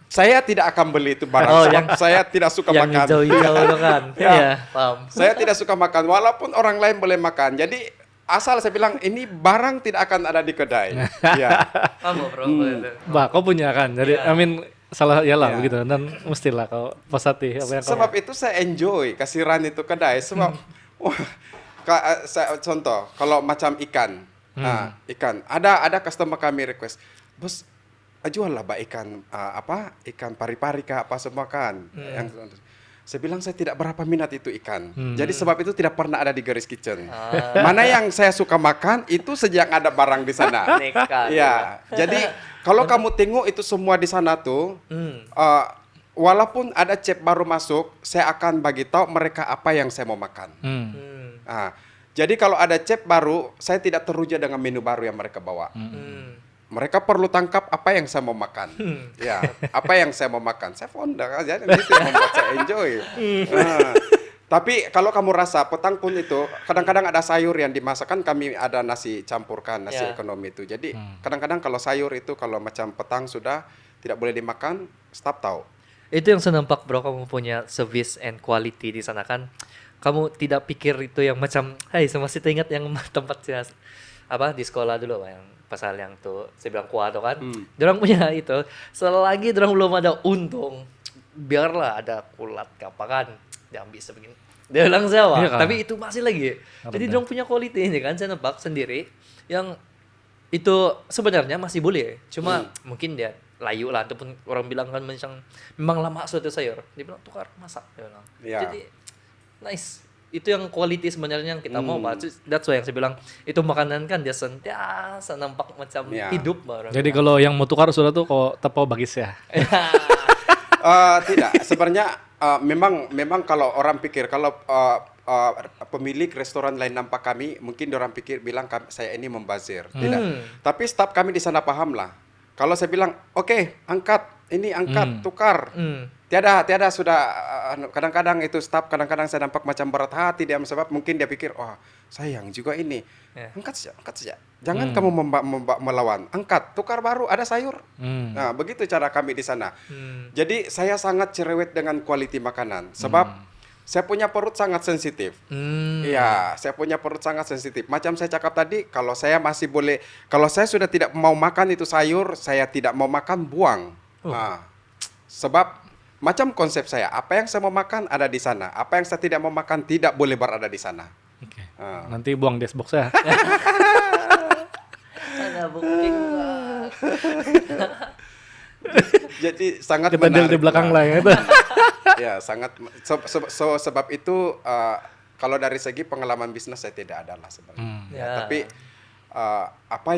saya tidak akan beli itu barang. Oh, sebab saya tidak suka yang makan. hijau-hijau itu kan. Ya. Iya, paham. Saya tidak suka makan walaupun orang lain boleh makan. Jadi asal saya bilang ini barang tidak akan ada di kedai. Ya. Paham, bro. Itu. Bah, kau punya kan, jadi Iya. salah ya lah Iya. begitu, dan mestilah kau posati apa yang kau Sebab itu saya enjoy kasiran itu kedai sebab contoh kalau macam ikan, ikan ada customer kami request, bos jual lah ikan ikan pari-pari kah apa semua kan, yang saya bilang saya tidak berapa minat itu ikan, jadi sebab itu tidak pernah ada di Geris Kitchen. Mana yang saya suka makan itu sejak ada barang di sana. Nekat. Ya, jadi kalau kamu tengok itu semua di sana tuh. Hmm. Walaupun ada chef baru masuk, saya akan bagi tahu mereka apa yang saya mau makan. Hmm. Jadi kalau ada chef baru, saya tidak teruja dengan menu baru yang mereka bawa. Hmm. Mereka perlu tangkap apa yang saya mau makan. Ya, apa yang saya mau makan. Saya founder aja, itu yang membuat saya enjoy. Tapi kalau kamu rasa petang pun itu, kadang-kadang ada sayur yang dimasakkan, kami ada nasi campurkan, nasi Ya. ekonomi itu. Jadi kadang-kadang kalau sayur itu, kalau macam petang sudah tidak boleh dimakan, staff tahu. Itu yang saya nampak, bro, kamu punya service and quality di sana kan. Kamu tidak pikir itu yang macam, hai, saya masih teringat yang tempat saya di sekolah dulu, Pak, yang pasal yang tuh saya bilang kuah tuh kan. Dorang punya itu, selagi dorang belum ada untung, biarlah ada kulat apa kan, jangan bisa begini. Dia bilang saya, Pak, Iya kan? tapi itu masih lagi. Jadi dorang punya quality ini kan, saya nampak sendiri yang itu sebenarnya masih boleh, cuma mungkin dia layu lah, ataupun orang bilang kan memang lama suatu sayur, dia bilang tukar masak, dia bilang. Ya. Jadi nice, itu yang quality sebenarnya yang kita mau, Pak. That's why yang saya bilang itu makanan kan dia sentiasa nampak macam Ya. hidup, Pak. Jadi kalau yang mau tukar sudah tuh kau tepau bagis ya. Tidak, sebenarnya memang kalau orang pikir kalau pemilik restoran lain nampak kami, mungkin orang pikir bilang saya ini membazir. Tidak. Tapi staf kami di sana paham lah. Kalau saya bilang, oke, angkat, tukar. Tiada sudah kadang-kadang itu staf kadang-kadang saya nampak macam berat hati dia sebab mungkin dia pikir, oh, sayang juga ini. Ya. Angkat saja. Jangan kamu melawan. Angkat, tukar baru, ada sayur. Nah, begitu cara kami di sana. Jadi saya sangat cerewet dengan kualiti makanan sebab saya punya perut sangat sensitif. Iya, saya punya perut sangat sensitif. Macam saya cakap tadi, kalau saya masih boleh, kalau saya sudah tidak mau makan itu sayur, saya tidak mau makan, buang. Sebab macam konsep saya, apa yang saya mau makan ada di sana. Apa yang saya tidak mau makan tidak boleh berada di sana. Oke. Nanti buang dashboard saya. Ada booking, Pak. Jadi sangat Kita deal menarik. di belakang lah ya itu. Ya, sangat sebab itu kalau dari segi pengalaman bisnis saya tidak ada lah sebenarnya. Ya. Tapi apa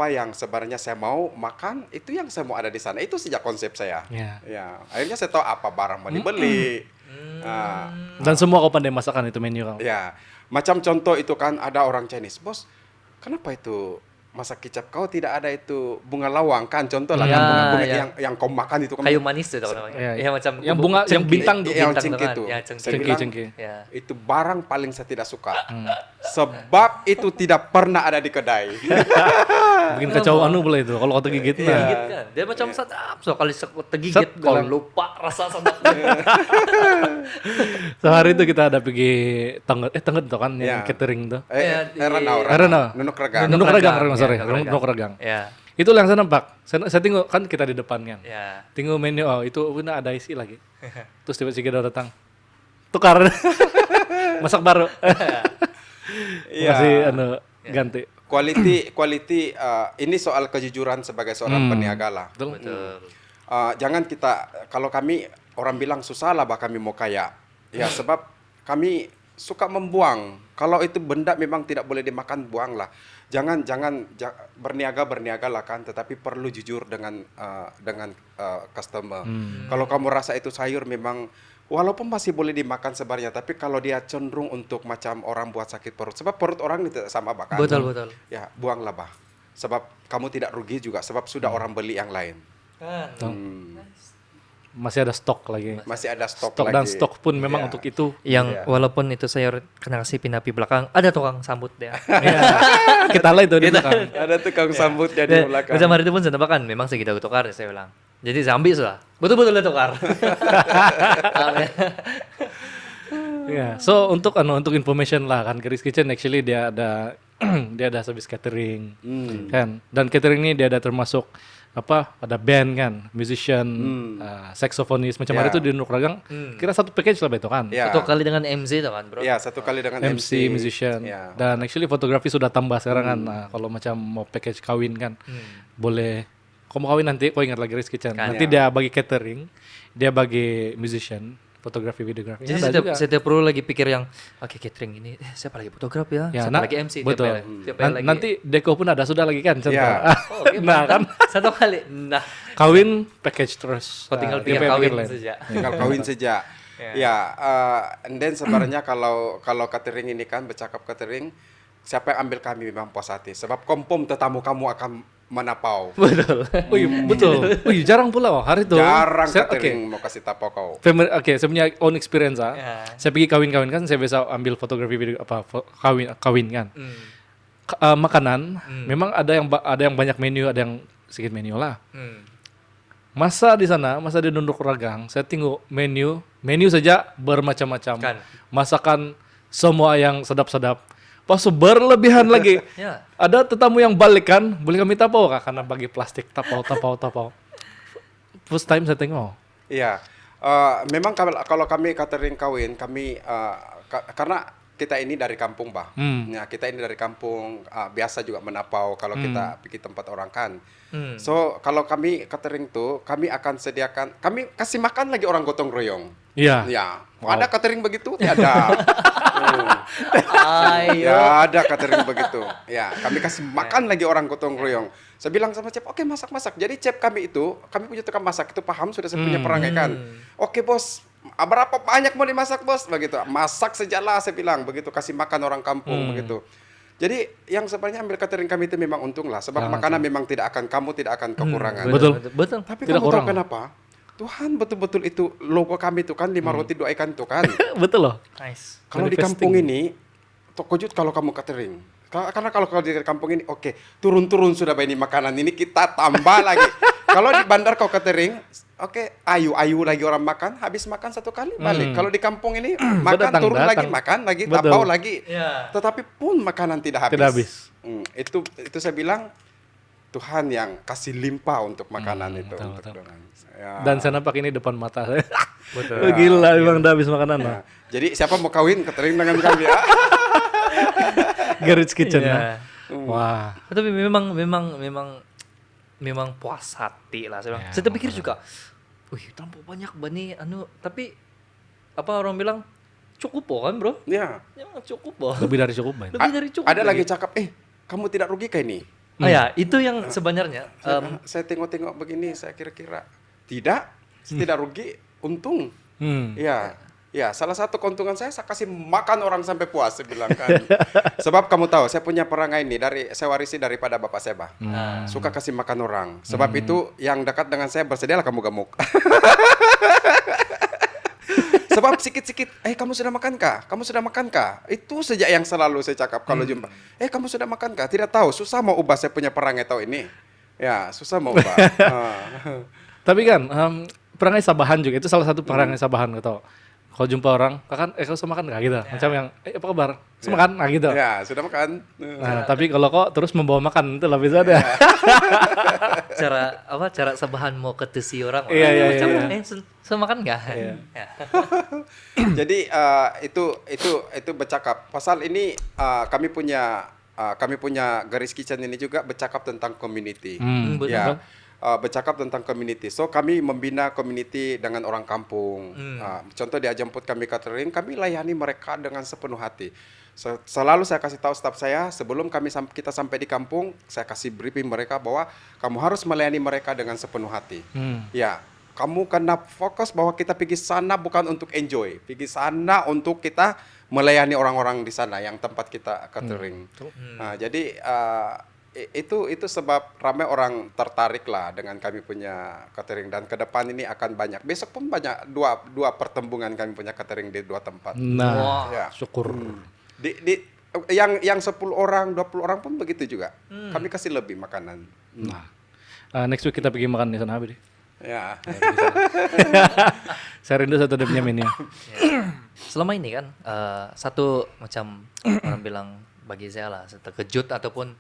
yang sebenarnya saya mau makan itu yang saya mau ada di sana, itu sejak konsep saya. Ya, akhirnya saya tahu apa barang mau dibeli. Dan semua kau pandai masakan itu menu kau. Ya, macam contoh itu kan ada orang Chinese, bos, kenapa itu masak kicap kau tidak ada itu bunga lawang kan, contoh lah Ya, kan bunga ya. yang kau makan itu kan Kayu manis itu namanya. Ya, Ya, macam yang bunga, yang bintang tuh. yang bintang cengkeh kan. itu. Ya, Saya cengkeh. bilang, Cengkeh. Ya. itu barang paling saya tidak suka. Sebab itu tidak pernah ada di kedai. Bikin kacau anu pula itu kalau kau tergigit. Gigit kan. Dia macam sedap. So kali tergigit Set, kau bilang. lupa rasa sedap. Sehari itu kita ada pergi Tengget itu kan yang Ya. catering tuh. Renau. Nunuk Regang. Regang, sorry. Ya, Nunuk Regang. Ya. Itu yang saya nampak. Saya tengok kan kita di depan kan. Ya. Tengok menu, oh itu udah ada isi lagi. Terus tiba-tiba dia datang. Tukar. Masak baru. Iya. Masih ganti. Quality ini soal kejujuran sebagai seorang peniaga lah. Betul. Betul. Jangan kita, kalau kami orang bilang susah lah bah kami mau kaya. Ya sebab kami suka membuang. Kalau itu benda memang tidak boleh dimakan, buanglah. Jangan berniaga lah kan, tetapi perlu jujur dengan customer. Kalau kamu rasa itu sayur memang walaupun masih boleh dimakan sebenarnya, tapi kalau dia cenderung untuk macam orang buat sakit perut, sebab perut orang tidak sama bahkan. Betul. Ya, buanglah bah. Sebab kamu tidak rugi juga, sebab sudah orang beli yang lain. Masih ada stok lagi. Masih ada stok Stok lagi. dan stok pun memang Iya. untuk itu. Yang walaupun itu sayur kena kasih pinapi belakang, ada tukang sambut dia. Ya. Kita lah itu di belakang. Ada tukang sambut jadi belakang. Macam hari itu pun saya tebakan, memang segitu tukar saya bilang. Jadi saya ambil sudah, betul-betul dia tukar. Ya, so untuk information lah kan, Garis Kitchen actually dia ada dia ada service catering kan, dan catering ini dia ada termasuk ada band kan, musician, saxophonist macam hari itu di Nurul Ragang, kira satu package lah itu kan. Ya. Satu kali dengan MC tuh kan, bro. Ya, satu kali dengan MC, musician, Ya. dan actually fotografi sudah tambah sekarang kan. Nah, kalau macam mau package kawin kan, boleh. Kau mau kawin nanti, kau ingat lagi Garis Kitchen. Kan, Nanti dia bagi catering, dia bagi musician, fotografi, videografi. Jadi Ada juga. setiap perlu lagi pikir yang oke catering ini, siapa lagi fotograf ya, Ya, siapa lagi MC, betul. siapa lagi. Nanti deko pun ada sudah lagi kan, contoh. Ya. Oh, oke, Nah kan, satu kali. Nah, kawin package terus. kau tinggal Nah, pikir dia kawin lain. saja. Tinggal kawin saja. Ya, and then sebenarnya kalau catering ini kan bercakap catering, siapa yang ambil kami memang puas hati. Sebab kompom tetamu kamu akan menapau. Betul. Betul. Jarang pula hari itu. Jarang Saya- catering mau kasih tapau kau. Oke, saya punya own experience ah. Ya. Saya pergi kawin-kawin kan, saya biasa ambil fotografi video kawin kan. Makanan memang ada yang banyak menu, ada yang sedikit menu lah. Masa di Nunduk Ragang, saya tengok menu saja bermacam-macam. Kan. Masakan semua yang sedap-sedap. Pas berlebihan lagi. Ya. Ada tetamu yang balik kan, boleh kami tapau kah? Karena bagi plastik tapau. First time saya tengok. Iya. Memang kalau kami catering kawin, kami karena kita ini dari kampung, Bah. Ya, kita ini dari kampung, biasa juga menapau kalau kita pergi tempat orang kan. So, kalau kami catering tuh, kami akan sediakan, kami kasih makan lagi orang gotong royong. Iya. Ya. Ada catering begitu? Tidak ada. Ayo. Ya, ada catering begitu. Ya, kami kasih makan lagi orang gotong royong. Saya bilang sama chef, oke masak-masak. Jadi chef kami punya tukang masak itu paham sudah saya punya perangai kan. Oke bos, berapa banyak mau dimasak bos? Begitu. Masak sejalah saya bilang begitu, kasih makan orang kampung begitu. Jadi yang sebenarnya ambil catering kami itu memang untung lah, sebab makanan memang kamu tidak akan kekurangan. Betul. Tapi Tidak kamu tahu kurang. kenapa? Tuhan betul-betul itu logo kami itu kan 5 roti 2 ikan itu kan. Betul loh. Nice. Kalau di Manifesting. kampung ini, terkejut kalau kamu catering. Karena kalau di kampung ini, oke, turun-turun sudah ini makanan ini kita tambah lagi. Kalau di bandar kau catering, oke, ayu lagi orang makan, habis makan satu kali balik. Kalau di kampung ini makan Datang, turun lagi, datang. makan lagi, Betul. tapau lagi. Ya. Tetapi pun makanan tidak habis. Tidak habis. Itu saya bilang Tuhan yang kasih limpah untuk makanan itu. betul, Untuk betul. orang. Ya. Dan saya nampak ini depan mata saya. Betul. Gila, memang udah habis makanan Ya. lah. Jadi siapa mau kawin catering dengan kami ya? Garis Kitchen Iya. lah. Wah. Tapi memang puas hati lah saya bilang. Ya, Saya terpikir juga, wih terlalu banyak bani tapi apa orang bilang cukup kok kan bro? Ya. Ya cukup kok. Lebih dari cukup, man. Lebih dari cukup. Ada lagi cakap, kamu tidak rugi kayak ini? Ya, itu yang sebenarnya Saya tengok-tengok begini, saya kira-kira tidak rugi, untung. Ya, salah satu keuntungan saya kasih makan orang sampai puas, saya bilang kan. Sebab kamu tahu, saya punya perangai ini saya warisi daripada bapak saya, Bah. Suka kasih makan orang. Sebab itu yang dekat dengan saya bersedialah kamu gemuk. Sebab sikit-sikit, kamu sudah makan kah? Kamu sudah makan kah? Itu saja yang selalu saya cakap kalau jumpa. Kamu sudah makan kah? Tidak tahu, susah mau ubah saya punya perangai tahu ini. Ya, susah mau ubah. Tapi kan perangai Sabahan juga itu salah satu perangai Sabahan gitu. Kalau jumpa orang, kau sudah makan nggak gitu? Macam yang, apa kabar? Sudah makan nggak gitu? Ya, sudah makan. Nah, tapi kalau kok terus membawa makan itu lebih bisa deh. cara Sabahan mau ketesi orang. Iya, macam, iya. saya makan nggak? Iya. Ya. Jadi itu bercakap. Pasal ini kami punya Garis Kitchen ini juga bercakap tentang community. Betul. Ya. bercakap tentang community. So kami membina community dengan orang kampung. Contoh dia jemput kami catering, kami layani mereka dengan sepenuh hati. Selalu saya kasih tahu staf saya sebelum kita sampai di kampung, saya kasih briefing mereka bahwa kamu harus melayani mereka dengan sepenuh hati. Ya, kamu kena fokus bahwa kita pergi sana bukan untuk enjoy, pergi sana untuk kita melayani orang-orang di sana yang tempat kita catering. Nah, jadi itu sebab ramai orang tertarik lah dengan kami punya catering, dan ke depan ini akan banyak. Besok pun banyak dua pertembungan kami punya catering di 2 tempat. Nah, Ya. syukur. Yang 10 orang, 20 orang pun begitu juga. Kami kasih lebih makanan. Nah, next week kita pergi makan di sana Abi deh. Ya. Saya rindu satu dia punya menu. Selama ini kan satu macam orang bilang bagi saya lah, saya terkejut ataupun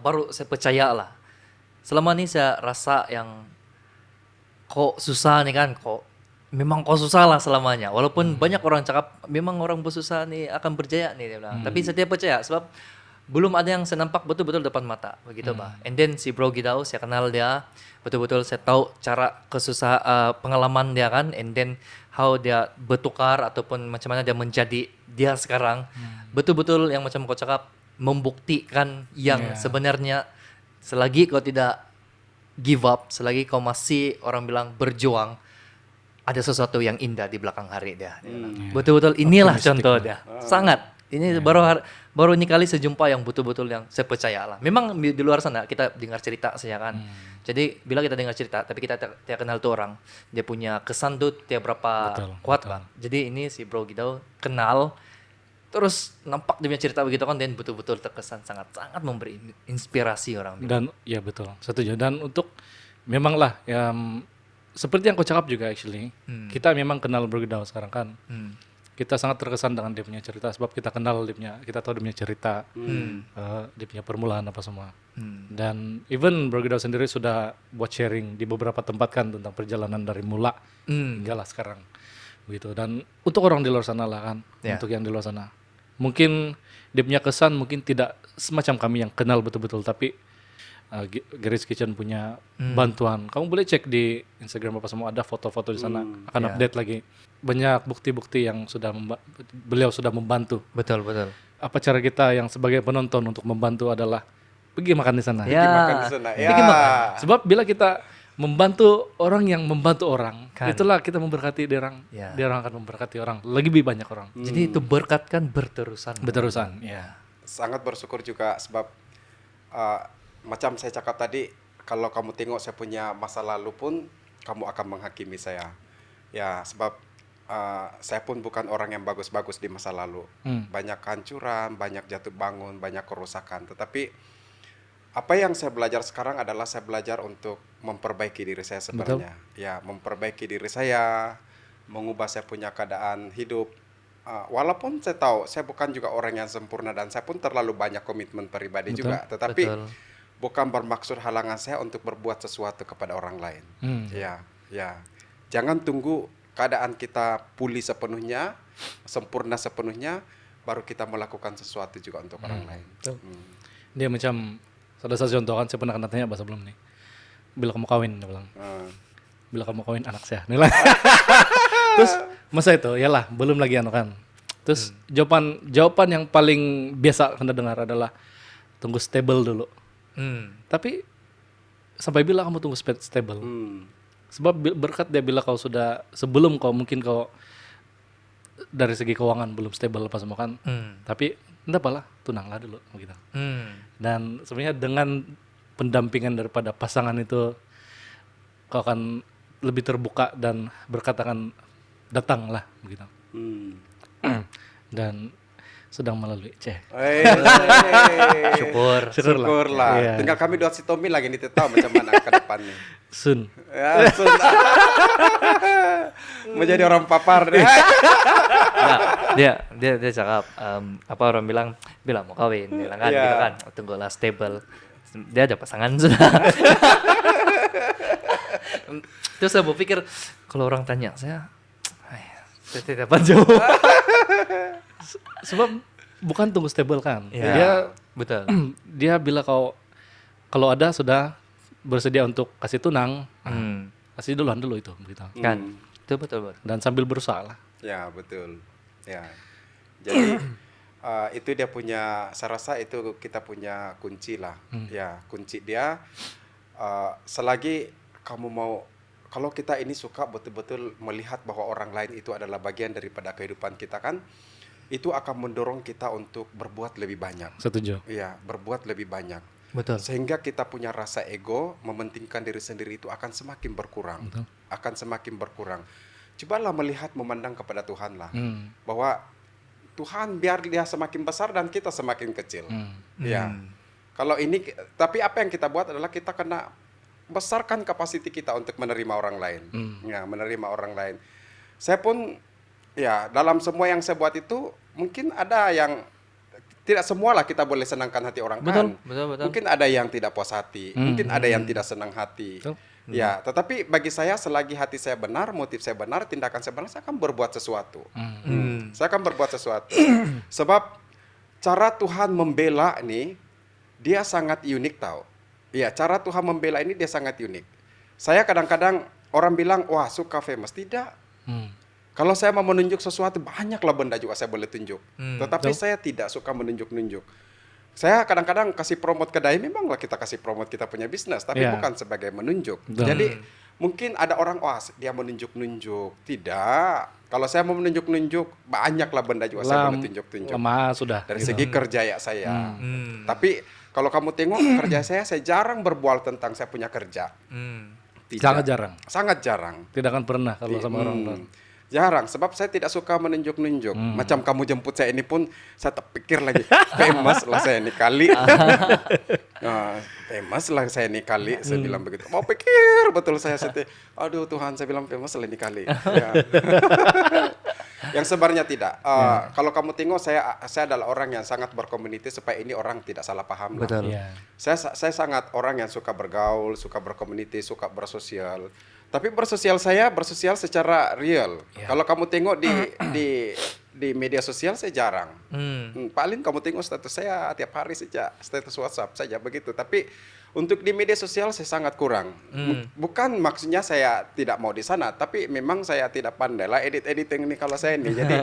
baru saya percaya lah. Selama ini saya rasa yang kok susah nih kan, memang kok susah lah selamanya. Walaupun banyak orang cakap memang orang bersusah nih akan berjaya nih dia bilang. Tapi saya tidak percaya sebab belum ada yang saya nampak betul-betul depan mata begitu Pak. And then si Bro Gidau saya kenal dia, betul-betul saya tahu cara pengalaman dia kan, and then how dia bertukar ataupun macam mana dia menjadi dia sekarang. Betul-betul yang macam kau cakap membuktikan yang sebenarnya selagi kau tidak give up, selagi kau masih orang bilang berjuang, ada sesuatu yang indah di belakang hari dia. Betul-betul inilah contoh dia. Sangat. Ini baru ini kali sejumpa yang betul-betul yang saya percaya lah. Memang di luar sana kita dengar cerita saja kan. Jadi bila kita dengar cerita tapi kita tidak kenal tuh orang, dia punya kesan tuh tiap berapa kuat Bang. Jadi ini si Bro Gidau kenal, terus nampak dia punya cerita begitu kan, dan betul-betul terkesan sangat-sangat memberi inspirasi orang. Dan ya betul, setuju. Dan untuk memang lah seperti yang kau cakap juga actually, kita memang kenal Bro Gidau sekarang kan. Kita sangat terkesan dengan dia punya cerita sebab kita kenal kita tahu dia punya cerita, dia punya permulaan apa semua. Dan even Bro Gidau sendiri sudah buat sharing di beberapa tempat kan tentang perjalanan dari mula hingga lah sekarang begitu. Dan untuk orang di luar sana lah kan, untuk yang di luar sana mungkin dia punya kesan mungkin tidak semacam kami yang kenal betul-betul, tapi Gary's Kitchen punya bantuan. Kamu boleh cek di Instagram apa semua, ada foto-foto di sana, akan update lagi. Banyak bukti-bukti yang beliau sudah membantu. Betul. Apa cara kita yang sebagai penonton untuk membantu adalah pergi makan di sana. Pergi makan di sana. Pergi makan. Sebab bila kita membantu orang yang membantu orang, itulah kita memberkati dia orang. Dia orang akan memberkati orang, lebih banyak orang. Jadi itu berkat kan berterusan. Ya. Sangat bersyukur juga sebab macam saya cakap tadi, kalau kamu tengok saya punya masa lalu pun kamu akan menghakimi saya. Ya, sebab saya pun bukan orang yang bagus-bagus di masa lalu. Banyak kehancuran, banyak jatuh bangun, banyak kerusakan. Tetapi apa yang saya belajar sekarang adalah saya belajar untuk memperbaiki diri saya sebenarnya. Ya, memperbaiki diri saya, mengubah saya punya keadaan hidup. Walaupun saya tahu saya bukan juga orang yang sempurna dan saya pun terlalu banyak komitmen pribadi juga. Tetapi bukan bermaksud halangan saya untuk berbuat sesuatu kepada orang lain. Ya. Jangan tunggu keadaan kita pulih sepenuhnya, sempurna sepenuhnya, baru kita melakukan sesuatu juga untuk orang lain. Dia macam, ada satu contoh kan, saya pernah tanya bahasa sebelum nih, bila kamu kawin, dia bilang, bila kamu kawin anak saya. Terus masa itu, yalah, belum lagi anu kan. Terus jawaban yang paling biasa Anda dengar adalah tunggu stable dulu. Tapi sampai bila kamu tunggu stable? Sebab berkat dia bila kau sudah, sebelum mungkin kau dari segi keuangan belum stable apa semua kan. Tapi enggak apalah, tunanglah dulu gitu. Dan sebenarnya dengan pendampingan daripada pasangan itu, kau akan lebih terbuka dan berkat akan datang lah begitu. Dan sedang melalui syukur lah. Iya. Tinggal kami doa si Tommy lagi nih, tahu macam mana ke depannya. Soon. Ya, soon. Menjadi orang papar deh. Nah, dia cakap apa orang bilang mau kawin, bilang kan gitu kan, tunggulah stable. Dia ada pasangan sudah. Terus saya berpikir kalau orang tanya saya tidak jawab. Sebab bukan tunggu stable kan. Dia betul. Dia bila kalau ada sudah bersedia untuk kasih tunang, kasih duluan dulu itu begitu. Kan. Itu betul. Dan sambil berusaha lah. Ya, betul. Ya. Jadi itu dia punya, saya rasa itu kita punya kunci lah. Ya, kunci dia selagi kamu mau, kalau kita ini suka betul-betul melihat bahwa orang lain itu adalah bagian daripada kehidupan kita kan, itu akan mendorong kita untuk berbuat lebih banyak. Setuju. Ya, berbuat lebih banyak. Betul. Sehingga kita punya rasa ego, mementingkan diri sendiri itu akan semakin berkurang. Betul. Akan semakin berkurang. Cobalah melihat, memandang kepada Tuhan lah. Bahwa Tuhan biar dia semakin besar dan kita semakin kecil. Ya. Kalau ini, tapi apa yang kita buat adalah kita kena besarkan kapasiti kita untuk menerima orang lain. Ya, menerima orang lain. Saya pun, ya, dalam semua yang saya buat itu, mungkin ada yang tidak semualah kita boleh senangkan hati orang kan. Betul. Mungkin ada yang tidak puas hati, mungkin ada yang tidak senang hati. Ya, tetapi bagi saya selagi hati saya benar, motif saya benar, tindakan saya benar, saya akan berbuat sesuatu. Saya akan berbuat sesuatu. Sebab cara Tuhan membela ini dia sangat unik tahu. Ya, cara Tuhan membela ini dia sangat unik. Saya kadang-kadang orang bilang, "Wah, suka famous." Tidak. Kalau saya mau menunjuk sesuatu, banyaklah benda juga saya boleh tunjuk. Tetapi saya tidak suka menunjuk-nunjuk. Saya kadang-kadang kasih promote kedai, memanglah kita kasih promote kita punya bisnis, tapi bukan sebagai menunjuk. Jadi mungkin ada orang, wah dia menunjuk-nunjuk. Tidak. Kalau saya mau menunjuk-nunjuk, banyaklah benda juga saya boleh tunjuk-tunjuk. Lama sudah. Dari segi kerja ya saya. Tapi kalau kamu tengok kerja saya jarang berbual tentang saya punya kerja. Tidak. Sangat jarang. Sangat jarang. Tidak akan pernah kalau sama orang. Jarang, sebab saya tidak suka menunjuk-nunjuk. Macam kamu jemput saya ini pun, saya terpikir lagi, famous lah saya ini kali. Famous lah saya ini kali, saya bilang begitu. Mau pikir betul saya seti. Aduh Tuhan, saya bilang famous lah ini kali. Ya. Yang sebenarnya tidak. Kalau kamu tengok, saya adalah orang yang sangat berkomuniti supaya ini orang tidak salah paham. Betul. Saya sangat orang yang suka bergaul, suka berkomuniti, suka bersosial. Tapi bersosial secara real. Kalau kamu tengok di media sosial saya jarang. Paling kamu tengok status saya tiap hari saja, status WhatsApp saja begitu. Tapi untuk di media sosial saya sangat kurang. Bukan maksudnya saya tidak mau di sana, tapi memang saya tidak pandai lah editing ini kalau saya ini. Jadi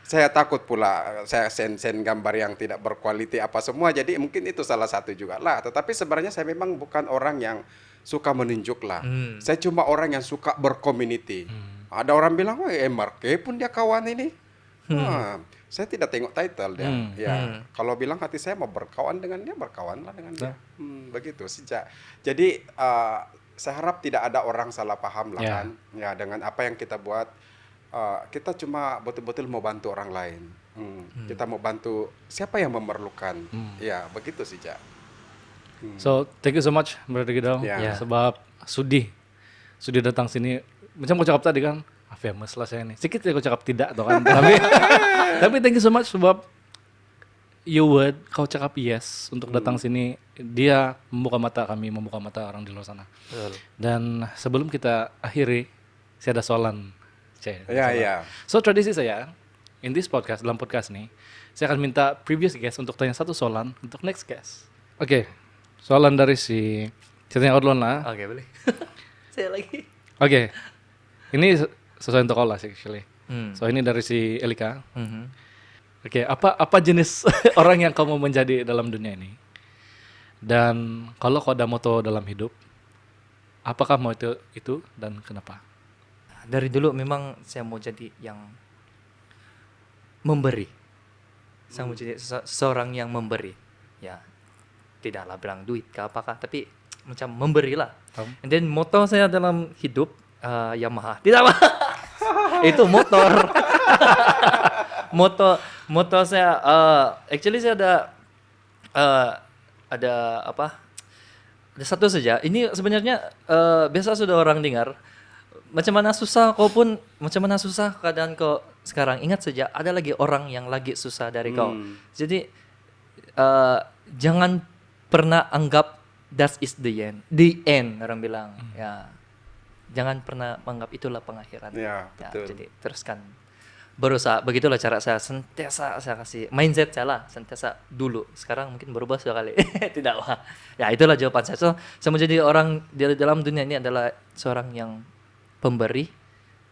saya takut pula saya send gambar yang tidak berkualiti apa semua. Jadi mungkin itu salah satu juga lah. Tetapi sebenarnya saya memang bukan orang yang suka menunjuk lah. Saya cuma orang yang suka berkomuniti. Ada orang bilang, wah MRK pun dia kawan ini. Saya tidak tengok title dia. Ya, kalau bilang hati saya mau berkawan dengan dia, berkawanlah dengan dia. Begitu sejak. Jadi saya harap tidak ada orang salah paham lah kan. Ya, dengan apa yang kita buat, kita cuma betul-betul mau bantu orang lain. Kita mau bantu siapa yang memerlukan. Ya, begitu sejak. So thank you so much Brother Gidau, sebab sudi datang sini. Macam kau cakap tadi kan, famous lah saya ini. Sedikit kau cakap tidak toh kan. tapi thank you so much sebab kau cakap yes untuk datang sini. Dia membuka mata kami, membuka mata orang di luar sana. Dan sebelum kita akhiri, saya ada soalan. So tradisi saya in this podcast, dalam podcast ini, saya akan minta previous guest untuk tanya satu soalan untuk next guest. Oke. Soalan dari saya tanya kau duluan lah. Oke, boleh. Saya lagi. Oke. Ini sesuai untuk kau lah actually. So ini dari si Elika. Oke, apa jenis orang yang kau mau menjadi dalam dunia ini? Dan kalau kau ada moto dalam hidup, apakah mau itu dan kenapa? Dari dulu memang saya mau jadi yang memberi. Saya mau jadi seorang yang memberi. Ya. Tidaklah bilang duit ke apakah, tapi macam memberilah. And then motor saya dalam hidup Yamaha. Tidak apa. Itu motor. motor saya actually saya ada apa? Ada satu saja. Ini sebenarnya biasa sudah orang dengar. Macam mana susah keadaan kau sekarang. Ingat saja ada lagi orang yang lagi susah dari kau. Jadi jangan pernah anggap that is the end orang bilang. Ya, jangan pernah menganggap itulah pengakhiran. Ya, betul. Jadi teruskan berusaha, begitulah cara saya sentiasa saya kasih mindset saya lah, sentiasa dulu. Sekarang mungkin berubah sudah kali. Tidak lah. Ya itulah jawaban saya. So, saya menjadi orang di dalam dunia ini adalah seorang yang pemberi,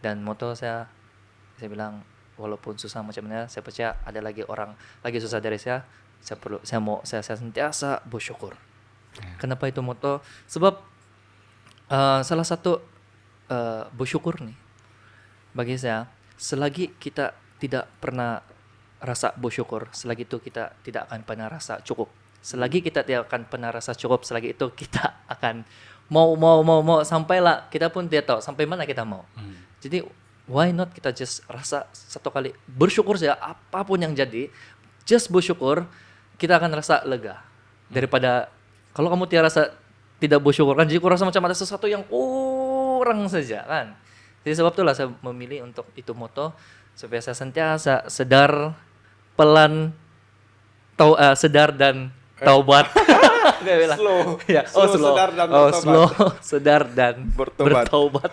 dan moto saya bilang walaupun susah macam mana, saya percaya ada lagi orang lagi susah dari saya saya sentiasa bersyukur. Kenapa itu moto? Sebab salah satu bersyukur nih bagi saya, selagi kita tidak pernah rasa bersyukur, selagi itu kita tidak akan pernah rasa cukup. Selagi kita tidak akan pernah rasa cukup, selagi itu kita akan mau sampailah kita pun tidak tahu sampai mana kita mau. Jadi why not kita just rasa satu kali bersyukur saja, apapun yang jadi, just bersyukur, kita akan rasa lega. Daripada kalau kamu tidak bersyukur kan, jadi kurang macam ada sesuatu yang kurang saja kan. Jadi sebab itulah saya memilih untuk itu moto, supaya saya sentiasa sedar, pelan, sedar dan taubat. Slow. Ya, Slow, sedar dan bertobat. slow, sedar dan Bertobat. bertaubat.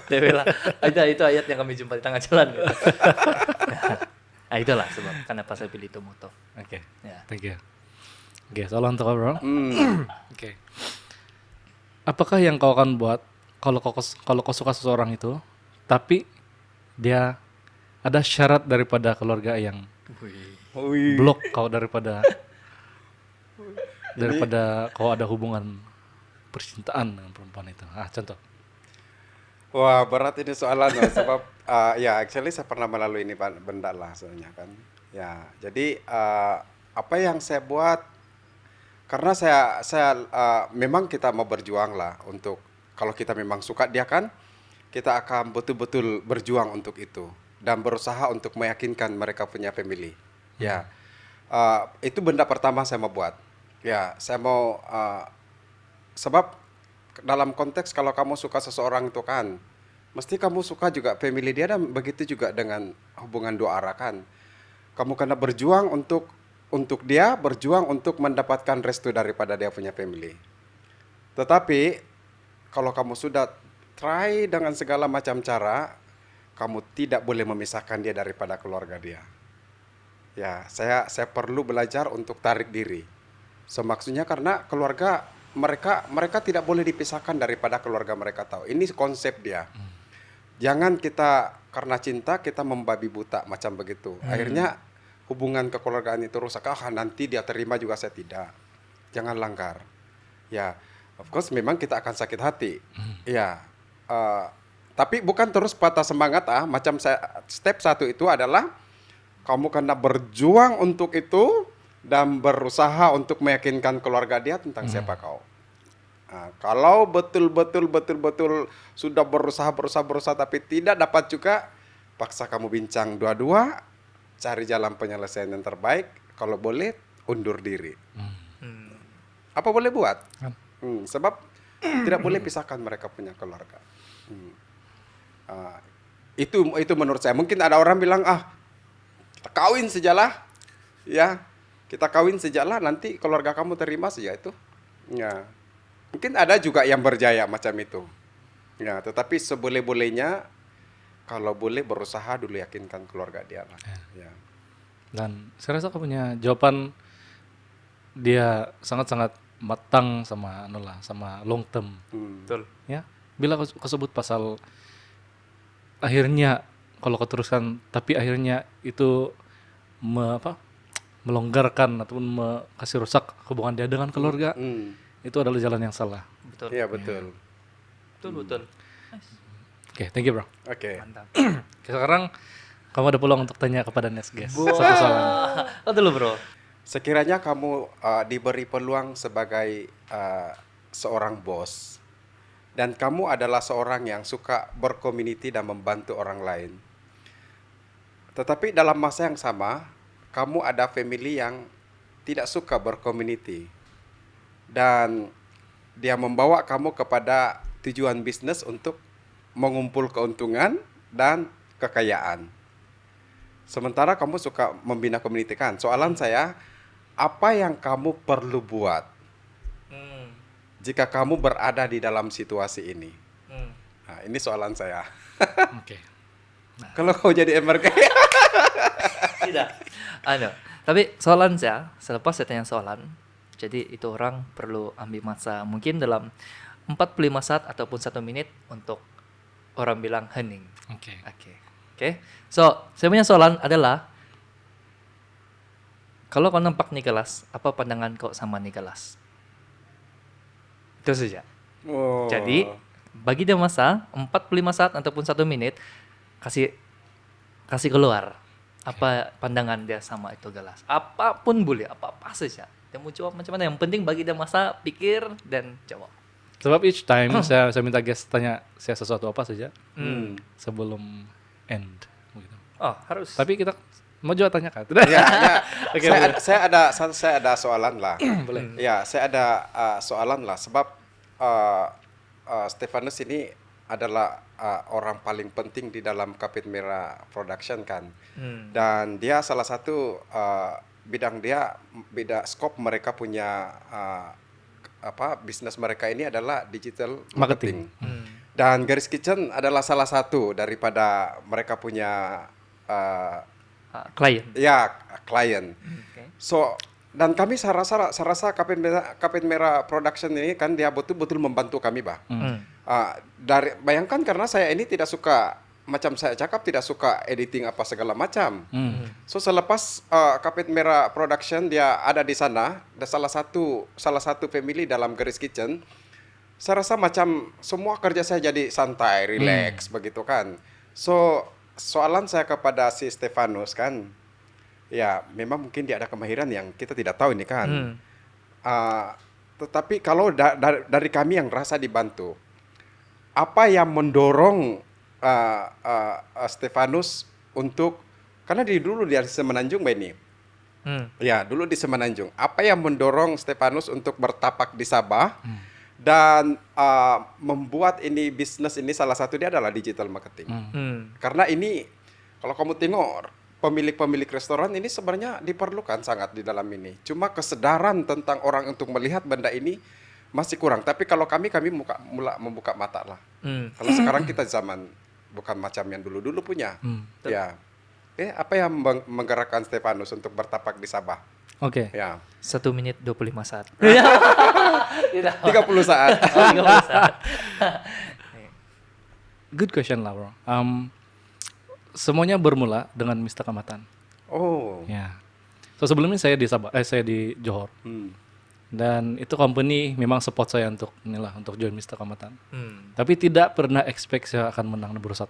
Itu ayat yang kami jumpa di tengah jalan. Gitu. Nah, itulah sebab kenapa saya pilih itu moto. Oke. Ya. Thank you. Oke, soalan untuk kau, bro. Oke. Apakah yang kau akan buat kalau kau suka seseorang itu, tapi dia ada syarat daripada keluarga yang blok kau daripada kau ada hubungan percintaan dengan perempuan itu. Contoh. Wah, berat ini soalan loh, sebab ya actually saya pernah melalui ini benda lah sebenarnya kan. Ya, jadi apa yang saya buat, karena saya memang kita mau berjuang lah untuk, kalau kita memang suka dia kan, kita akan betul-betul berjuang untuk itu dan berusaha untuk meyakinkan mereka punya family. Ya, itu benda pertama saya mau buat. Ya, saya mau sebab dalam konteks kalau kamu suka seseorang itu kan, mesti kamu suka juga family dia, dan begitu juga dengan hubungan dua arah kan. Kamu kena berjuang untuk dia, berjuang untuk mendapatkan restu daripada dia punya family. Tetapi kalau kamu sudah try dengan segala macam cara, kamu tidak boleh memisahkan dia daripada keluarga dia. Ya, saya perlu belajar untuk tarik diri. So, maksudnya karena keluarga mereka tidak boleh dipisahkan daripada keluarga mereka tahu. Ini konsep dia. Jangan kita karena cinta kita membabi buta macam begitu. Akhirnya hubungan kekeluargaan itu rusak. Nanti dia terima juga saya tidak. Jangan langgar. Ya, of course memang kita akan sakit hati. Ya. Tapi bukan terus patah semangat macam saya, step 1 itu adalah kamu kena berjuang untuk itu dan berusaha untuk meyakinkan keluarga dia tentang siapa kau. Kalau betul-betul sudah berusaha tapi tidak dapat juga, paksa kamu bincang dua-dua, cari jalan penyelesaian yang terbaik. Kalau boleh undur diri. Apa boleh buat? Sebab tidak boleh pisahkan mereka punya keluarga. Itu menurut saya. Mungkin ada orang bilang kita kawin sejalah, ya kita kawin sejalah, nanti keluarga kamu terima saja itu. Ya, mungkin ada juga yang berjaya macam itu. Ya, tetapi seboleh-bolehnya kalau boleh berusaha dulu yakinkan keluarga dia lah. Ya. Dan saya rasa kau punya jawaban, dia sangat-sangat matang sama sama long term. Betul. Ya, bila kau sebut pasal akhirnya kalau kau teruskan tapi akhirnya itu melonggarkan ataupun kasih rusak hubungan dia dengan keluarga, itu adalah jalan yang salah. Betul. Iya, betul. Betul. Oke, thank you, bro. Oke. Mantap. Oke, sekarang kamu ada peluang untuk tanya kepada next guest. Satu soalan. Dulu, bro. Sekiranya kamu diberi peluang sebagai seorang bos, dan kamu adalah seorang yang suka berkomuniti dan membantu orang lain, tetapi dalam masa yang sama kamu ada family yang tidak suka berkomuniti, dan dia membawa kamu kepada tujuan bisnis untuk mengumpul keuntungan dan kekayaan. Sementara kamu suka membina komuniti kan. Soalan saya, apa yang kamu perlu buat jika kamu berada di dalam situasi ini? Nah, ini soalan saya. Oke. Kalau kau jadi MRK, Tidak. Anu, tapi soalan saya, selepas saya tanya soalan, jadi itu orang perlu ambil masa mungkin dalam 45 saat ataupun 1 menit untuk orang bilang hening. Oke. Oke. So, saya punya soalan adalah kalau kau nampak Nicholas, apa pandangan kau sama Nicholas? Itu saja. Oh. Jadi, bagi dia masa 45 saat ataupun 1 menit, kasih keluar apa pandangan dia sama itu gelas. Apapun boleh, apa-apa saja. Dia mau jawab macam mana, yang penting bagi dia masa pikir dan jawab. Sebab each time saya minta guest tanya saya sesuatu apa saja sebelum end gitu. Oh, harus. Tapi kita mau juga tanya kan? Tidak? Ya, ya. Oke, Saya ada soalan lah. Boleh. Ya, saya ada soalan lah sebab Stefanus ini adalah orang paling penting di dalam Kapit Merah Production kan. Dan dia salah satu bidang skop mereka punya bisnis mereka ini adalah digital marketing. Dan Garis Kitchen adalah salah satu daripada mereka punya Klien. klien. Okay. So, dan kami saya rasa Kapit Merah Production ini kan dia betul-betul membantu kami, Bah. Bayangkan karena saya ini tidak suka, macam saya cakap, tidak suka editing apa segala macam. So selepas Kapit Merah Production dia ada di sana, ada salah satu family dalam Garis Kitchen. Saya rasa macam semua kerja saya jadi santai, relax begitu kan. So soalan saya kepada si Stefanus kan, ya memang mungkin dia ada kemahiran yang kita tidak tahu ini kan. Tetapi kalau dari kami yang rasa dibantu, apa yang mendorong Stefanus untuk, karena dulu di Semenanjung, Mbak ini. Ya, dulu di Semenanjung. Apa yang mendorong Stefanus untuk bertapak di Sabah dan membuat ini bisnis ini, salah satu dia adalah digital marketing. Karena ini kalau kamu tengok pemilik restoran ini sebenarnya diperlukan sangat di dalam ini. Cuma kesadaran tentang orang untuk melihat benda ini masih kurang. Tapi kalau kami mulai membuka mata lah. Kalau sekarang kita zaman bukan macam yang dulu punya. Ya. Apa yang menggerakkan Stefanus untuk bertapak di Sabah? Oke. Ya. 1 menit 25 saat. Tidak. 30 saat. 30 saat. Good question lah, bro. Semuanya bermula dengan Mr. Kamatan. Oh. Ya. So sebelumnya saya di saya di Johor. Dan itu company memang support saya untuk join Mr. Kamatan. Tapi tidak pernah expect saya akan menang nomor 1.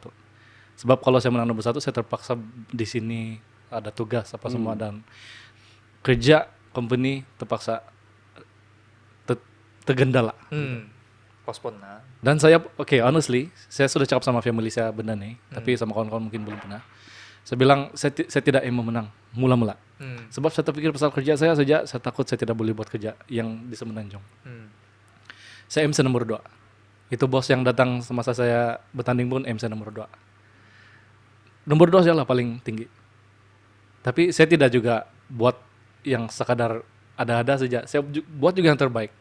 Sebab kalau saya menang nomor 1, saya terpaksa di sini ada tugas apa semua, dan kerja company terpaksa tergendala. Postpone lah. Dan saya honestly, saya sudah cakap sama family saya benda nih, tapi sama kawan-kawan mungkin belum pernah. Saya bilang saya tidak ingin menang mula-mula. Sebab saya terpikir pasal kerja saya saja, saya takut saya tidak boleh buat kerja yang di Semenanjung. Saya MC nomor 2. Itu bos yang datang semasa saya bertanding pun MC nomor 2. Nomor 2 saya lah paling tinggi. Tapi saya tidak juga buat yang sekadar ada-ada saja. Saya buat juga yang terbaik.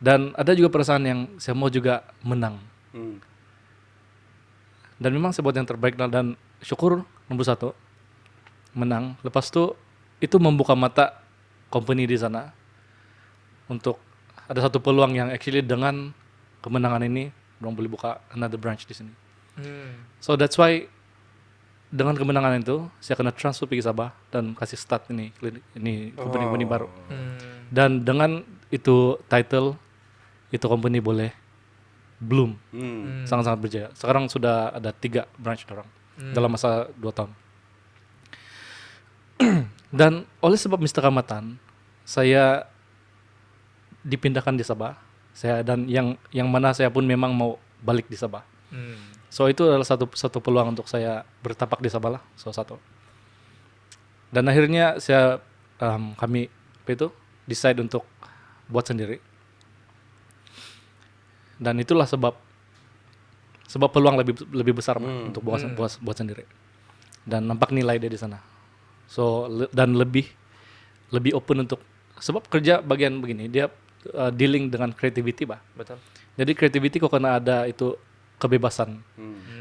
Dan ada juga perasaan yang saya mau juga menang. Dan memang saya buat yang terbaik, dan syukur nomor 1 menang. Lepas itu membuka mata company di sana untuk ada satu peluang yang actually dengan kemenangan ini orang boleh buka another branch di sini. So that's why dengan kemenangan itu saya kena transfer pergi Sabah dan kasih start ini company baru. Dan dengan itu title, itu company boleh bloom, sangat-sangat berjaya. Sekarang sudah ada 3 branch orang dalam masa 2 tahun. Dan oleh sebab Mr. Kamatan, saya dipindahkan di Sabah. Dan yang mana saya pun memang mau balik di Sabah. So itu adalah satu peluang untuk saya bertapak di Sabah lah, satu. Dan akhirnya kami decide untuk buat sendiri. Dan itulah sebab peluang lebih besar untuk buat sendiri. Dan nampak nilai dia di sana. So dan lebih open untuk, sebab kerja bagian begini dia dealing dengan creativity, Bah. Betul. Jadi creativity kok kena ada itu kebebasan.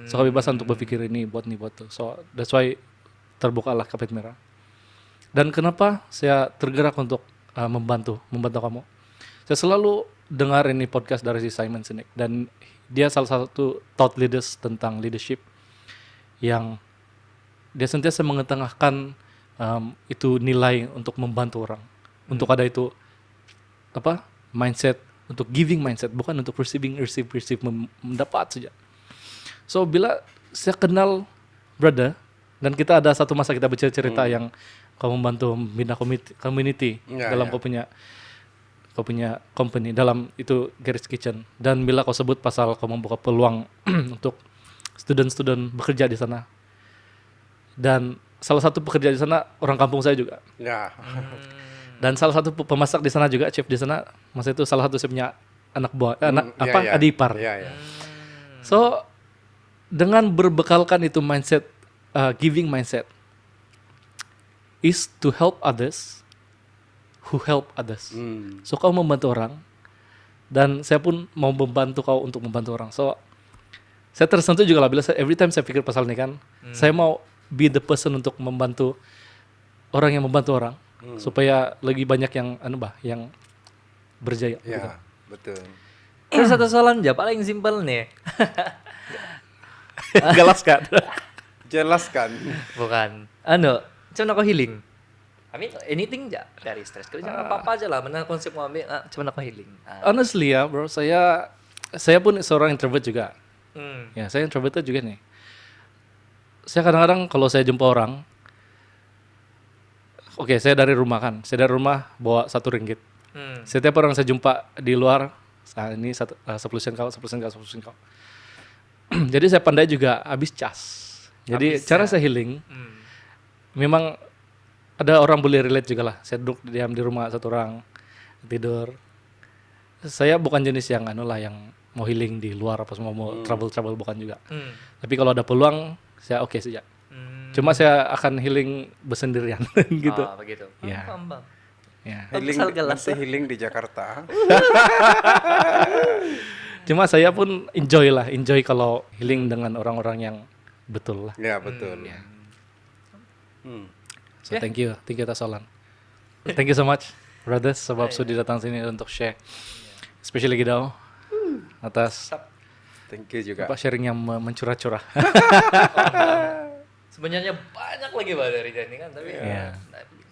So kebebasan untuk berpikir ini buat tuh. So that's why terbukalah karpet merah. Dan kenapa saya tergerak untuk membantu kamu? Saya selalu dengar ini podcast dari si Simon Sinek, dan dia salah satu thought leaders tentang leadership yang dia sentiasa mengetengahkan itu nilai untuk membantu orang, untuk ada itu mindset, untuk giving mindset, bukan untuk receive, mendapat saja. So bila saya kenal brother, dan kita ada satu masa kita bercerita yang kau membantu membina community dalam kau punya company, dalam itu Garage Kitchen. Dan bila kau sebut pasal kau membuka peluang untuk student bekerja di sana, dan salah satu pekerja di sana orang kampung saya juga. Ya. Dan salah satu pemasak di sana juga, chef di sana, masa itu salah satu saya punya anak buah, adik ipar. So dengan berbekalkan itu mindset, giving mindset, is to help others who help others. So kau membantu orang, dan saya pun mau membantu kau untuk membantu orang. So saya tersentuh juga lah bila every time saya pikir pasal ini kan, saya mau be the person untuk membantu orang yang membantu orang, supaya lebih banyak yang berjaya. Ya, gitu. betul. Terus satu soalan aja paling simpel nih. Jelaskan. Bukan. Cuma aku healing. I mean anything aja dari stres kerja, apa-apa aja lah. Mana konsep mau ambil, cuma aku healing. Honestly ya bro, saya pun seorang introvert juga. Ya, saya introvert juga nih. Saya kadang-kadang kalau saya jumpa orang, saya dari rumah kan, bawa Rp1. Setiap orang saya jumpa di luar, ini 10 sen kau. Jadi saya pandai juga habis cas. Jadi cara saya healing, memang ada orang boleh relate juga lah. Saya duduk diam di rumah satu orang, tidur. Saya bukan jenis yang yang mau healing di luar apa semua, mau travel bukan juga. Tapi kalau ada peluang, saya oke saja. Cuma saya akan healing bersendirian gitu. Begitu. Ya. Paham. Ya. Healing di Jakarta. Cuma saya pun enjoy kalau healing dengan orang-orang yang betul lah. Ya, betul. So thank you Tasolan. Thank you so much brothers, sebab sudah datang sini untuk share, especially Gidao, atas Thank you juga. sharing yang mencurah-curah. Sebenarnya banyak lagi dari Dani kan, tapi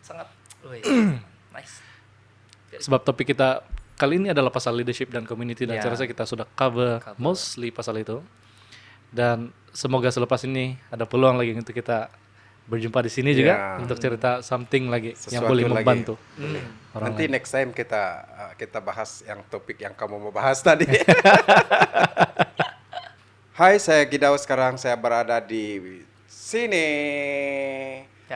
sangat nice. Sebab topik kita kali ini adalah pasal leadership dan community, dan saya rasa kita sudah cover mostly pasal itu. Dan semoga selepas ini ada peluang lagi untuk kita berjumpa di sini juga untuk cerita something lagi yang boleh membantu. Nanti lain. Next time kita bahas yang topik yang kamu mau bahas tadi. Hai, saya Gidao, sekarang saya berada di sini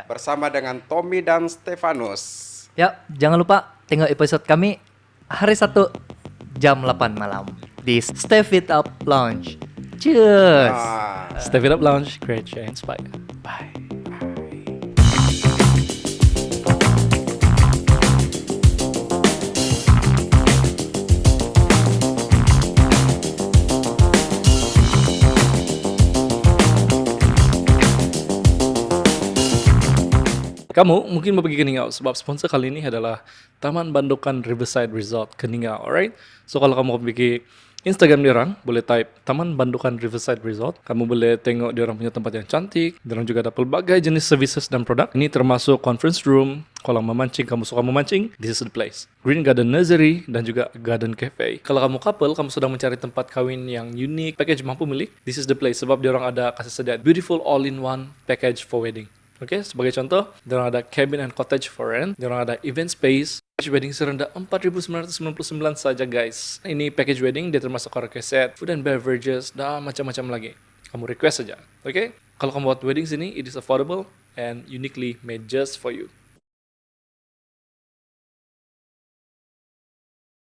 bersama dengan Tommy dan Stefanus. Ya, jangan lupa tengok episode kami hari Sabtu jam 8 malam di Step It Up Lounge. Cheers. Step It Up Lounge, create, share, inspire. Bye. Kamu mungkin mau pergi ke Ningau, sebab sponsor kali ini adalah Taman Bandukan Riverside Resort ke Ningau, alright? So kalau kamu mau pergi Instagram diorang, boleh type Taman Bandukan Riverside Resort. Kamu boleh tengok diorang punya tempat yang cantik. Diorang juga ada pelbagai jenis services dan produk. Ini termasuk conference room, kolam memancing, kamu suka memancing, this is the place. Green Garden Nursery dan juga Garden Cafe. Kalau kamu couple, kamu sedang mencari tempat kawin yang unik, package mampu milik, this is the place. Sebab diorang ada kasih sedia beautiful all-in-one package for wedding. Oke, sebagai contoh, diorang ada cabin and cottage for rent, diorang ada event space, package wedding serendah 4.999 saja guys. Ini package wedding, dia termasuk karaoke set, food and beverages, dan macam-macam lagi. Kamu request saja, oke? Kalau kamu buat wedding sini, it is affordable and uniquely made just for you.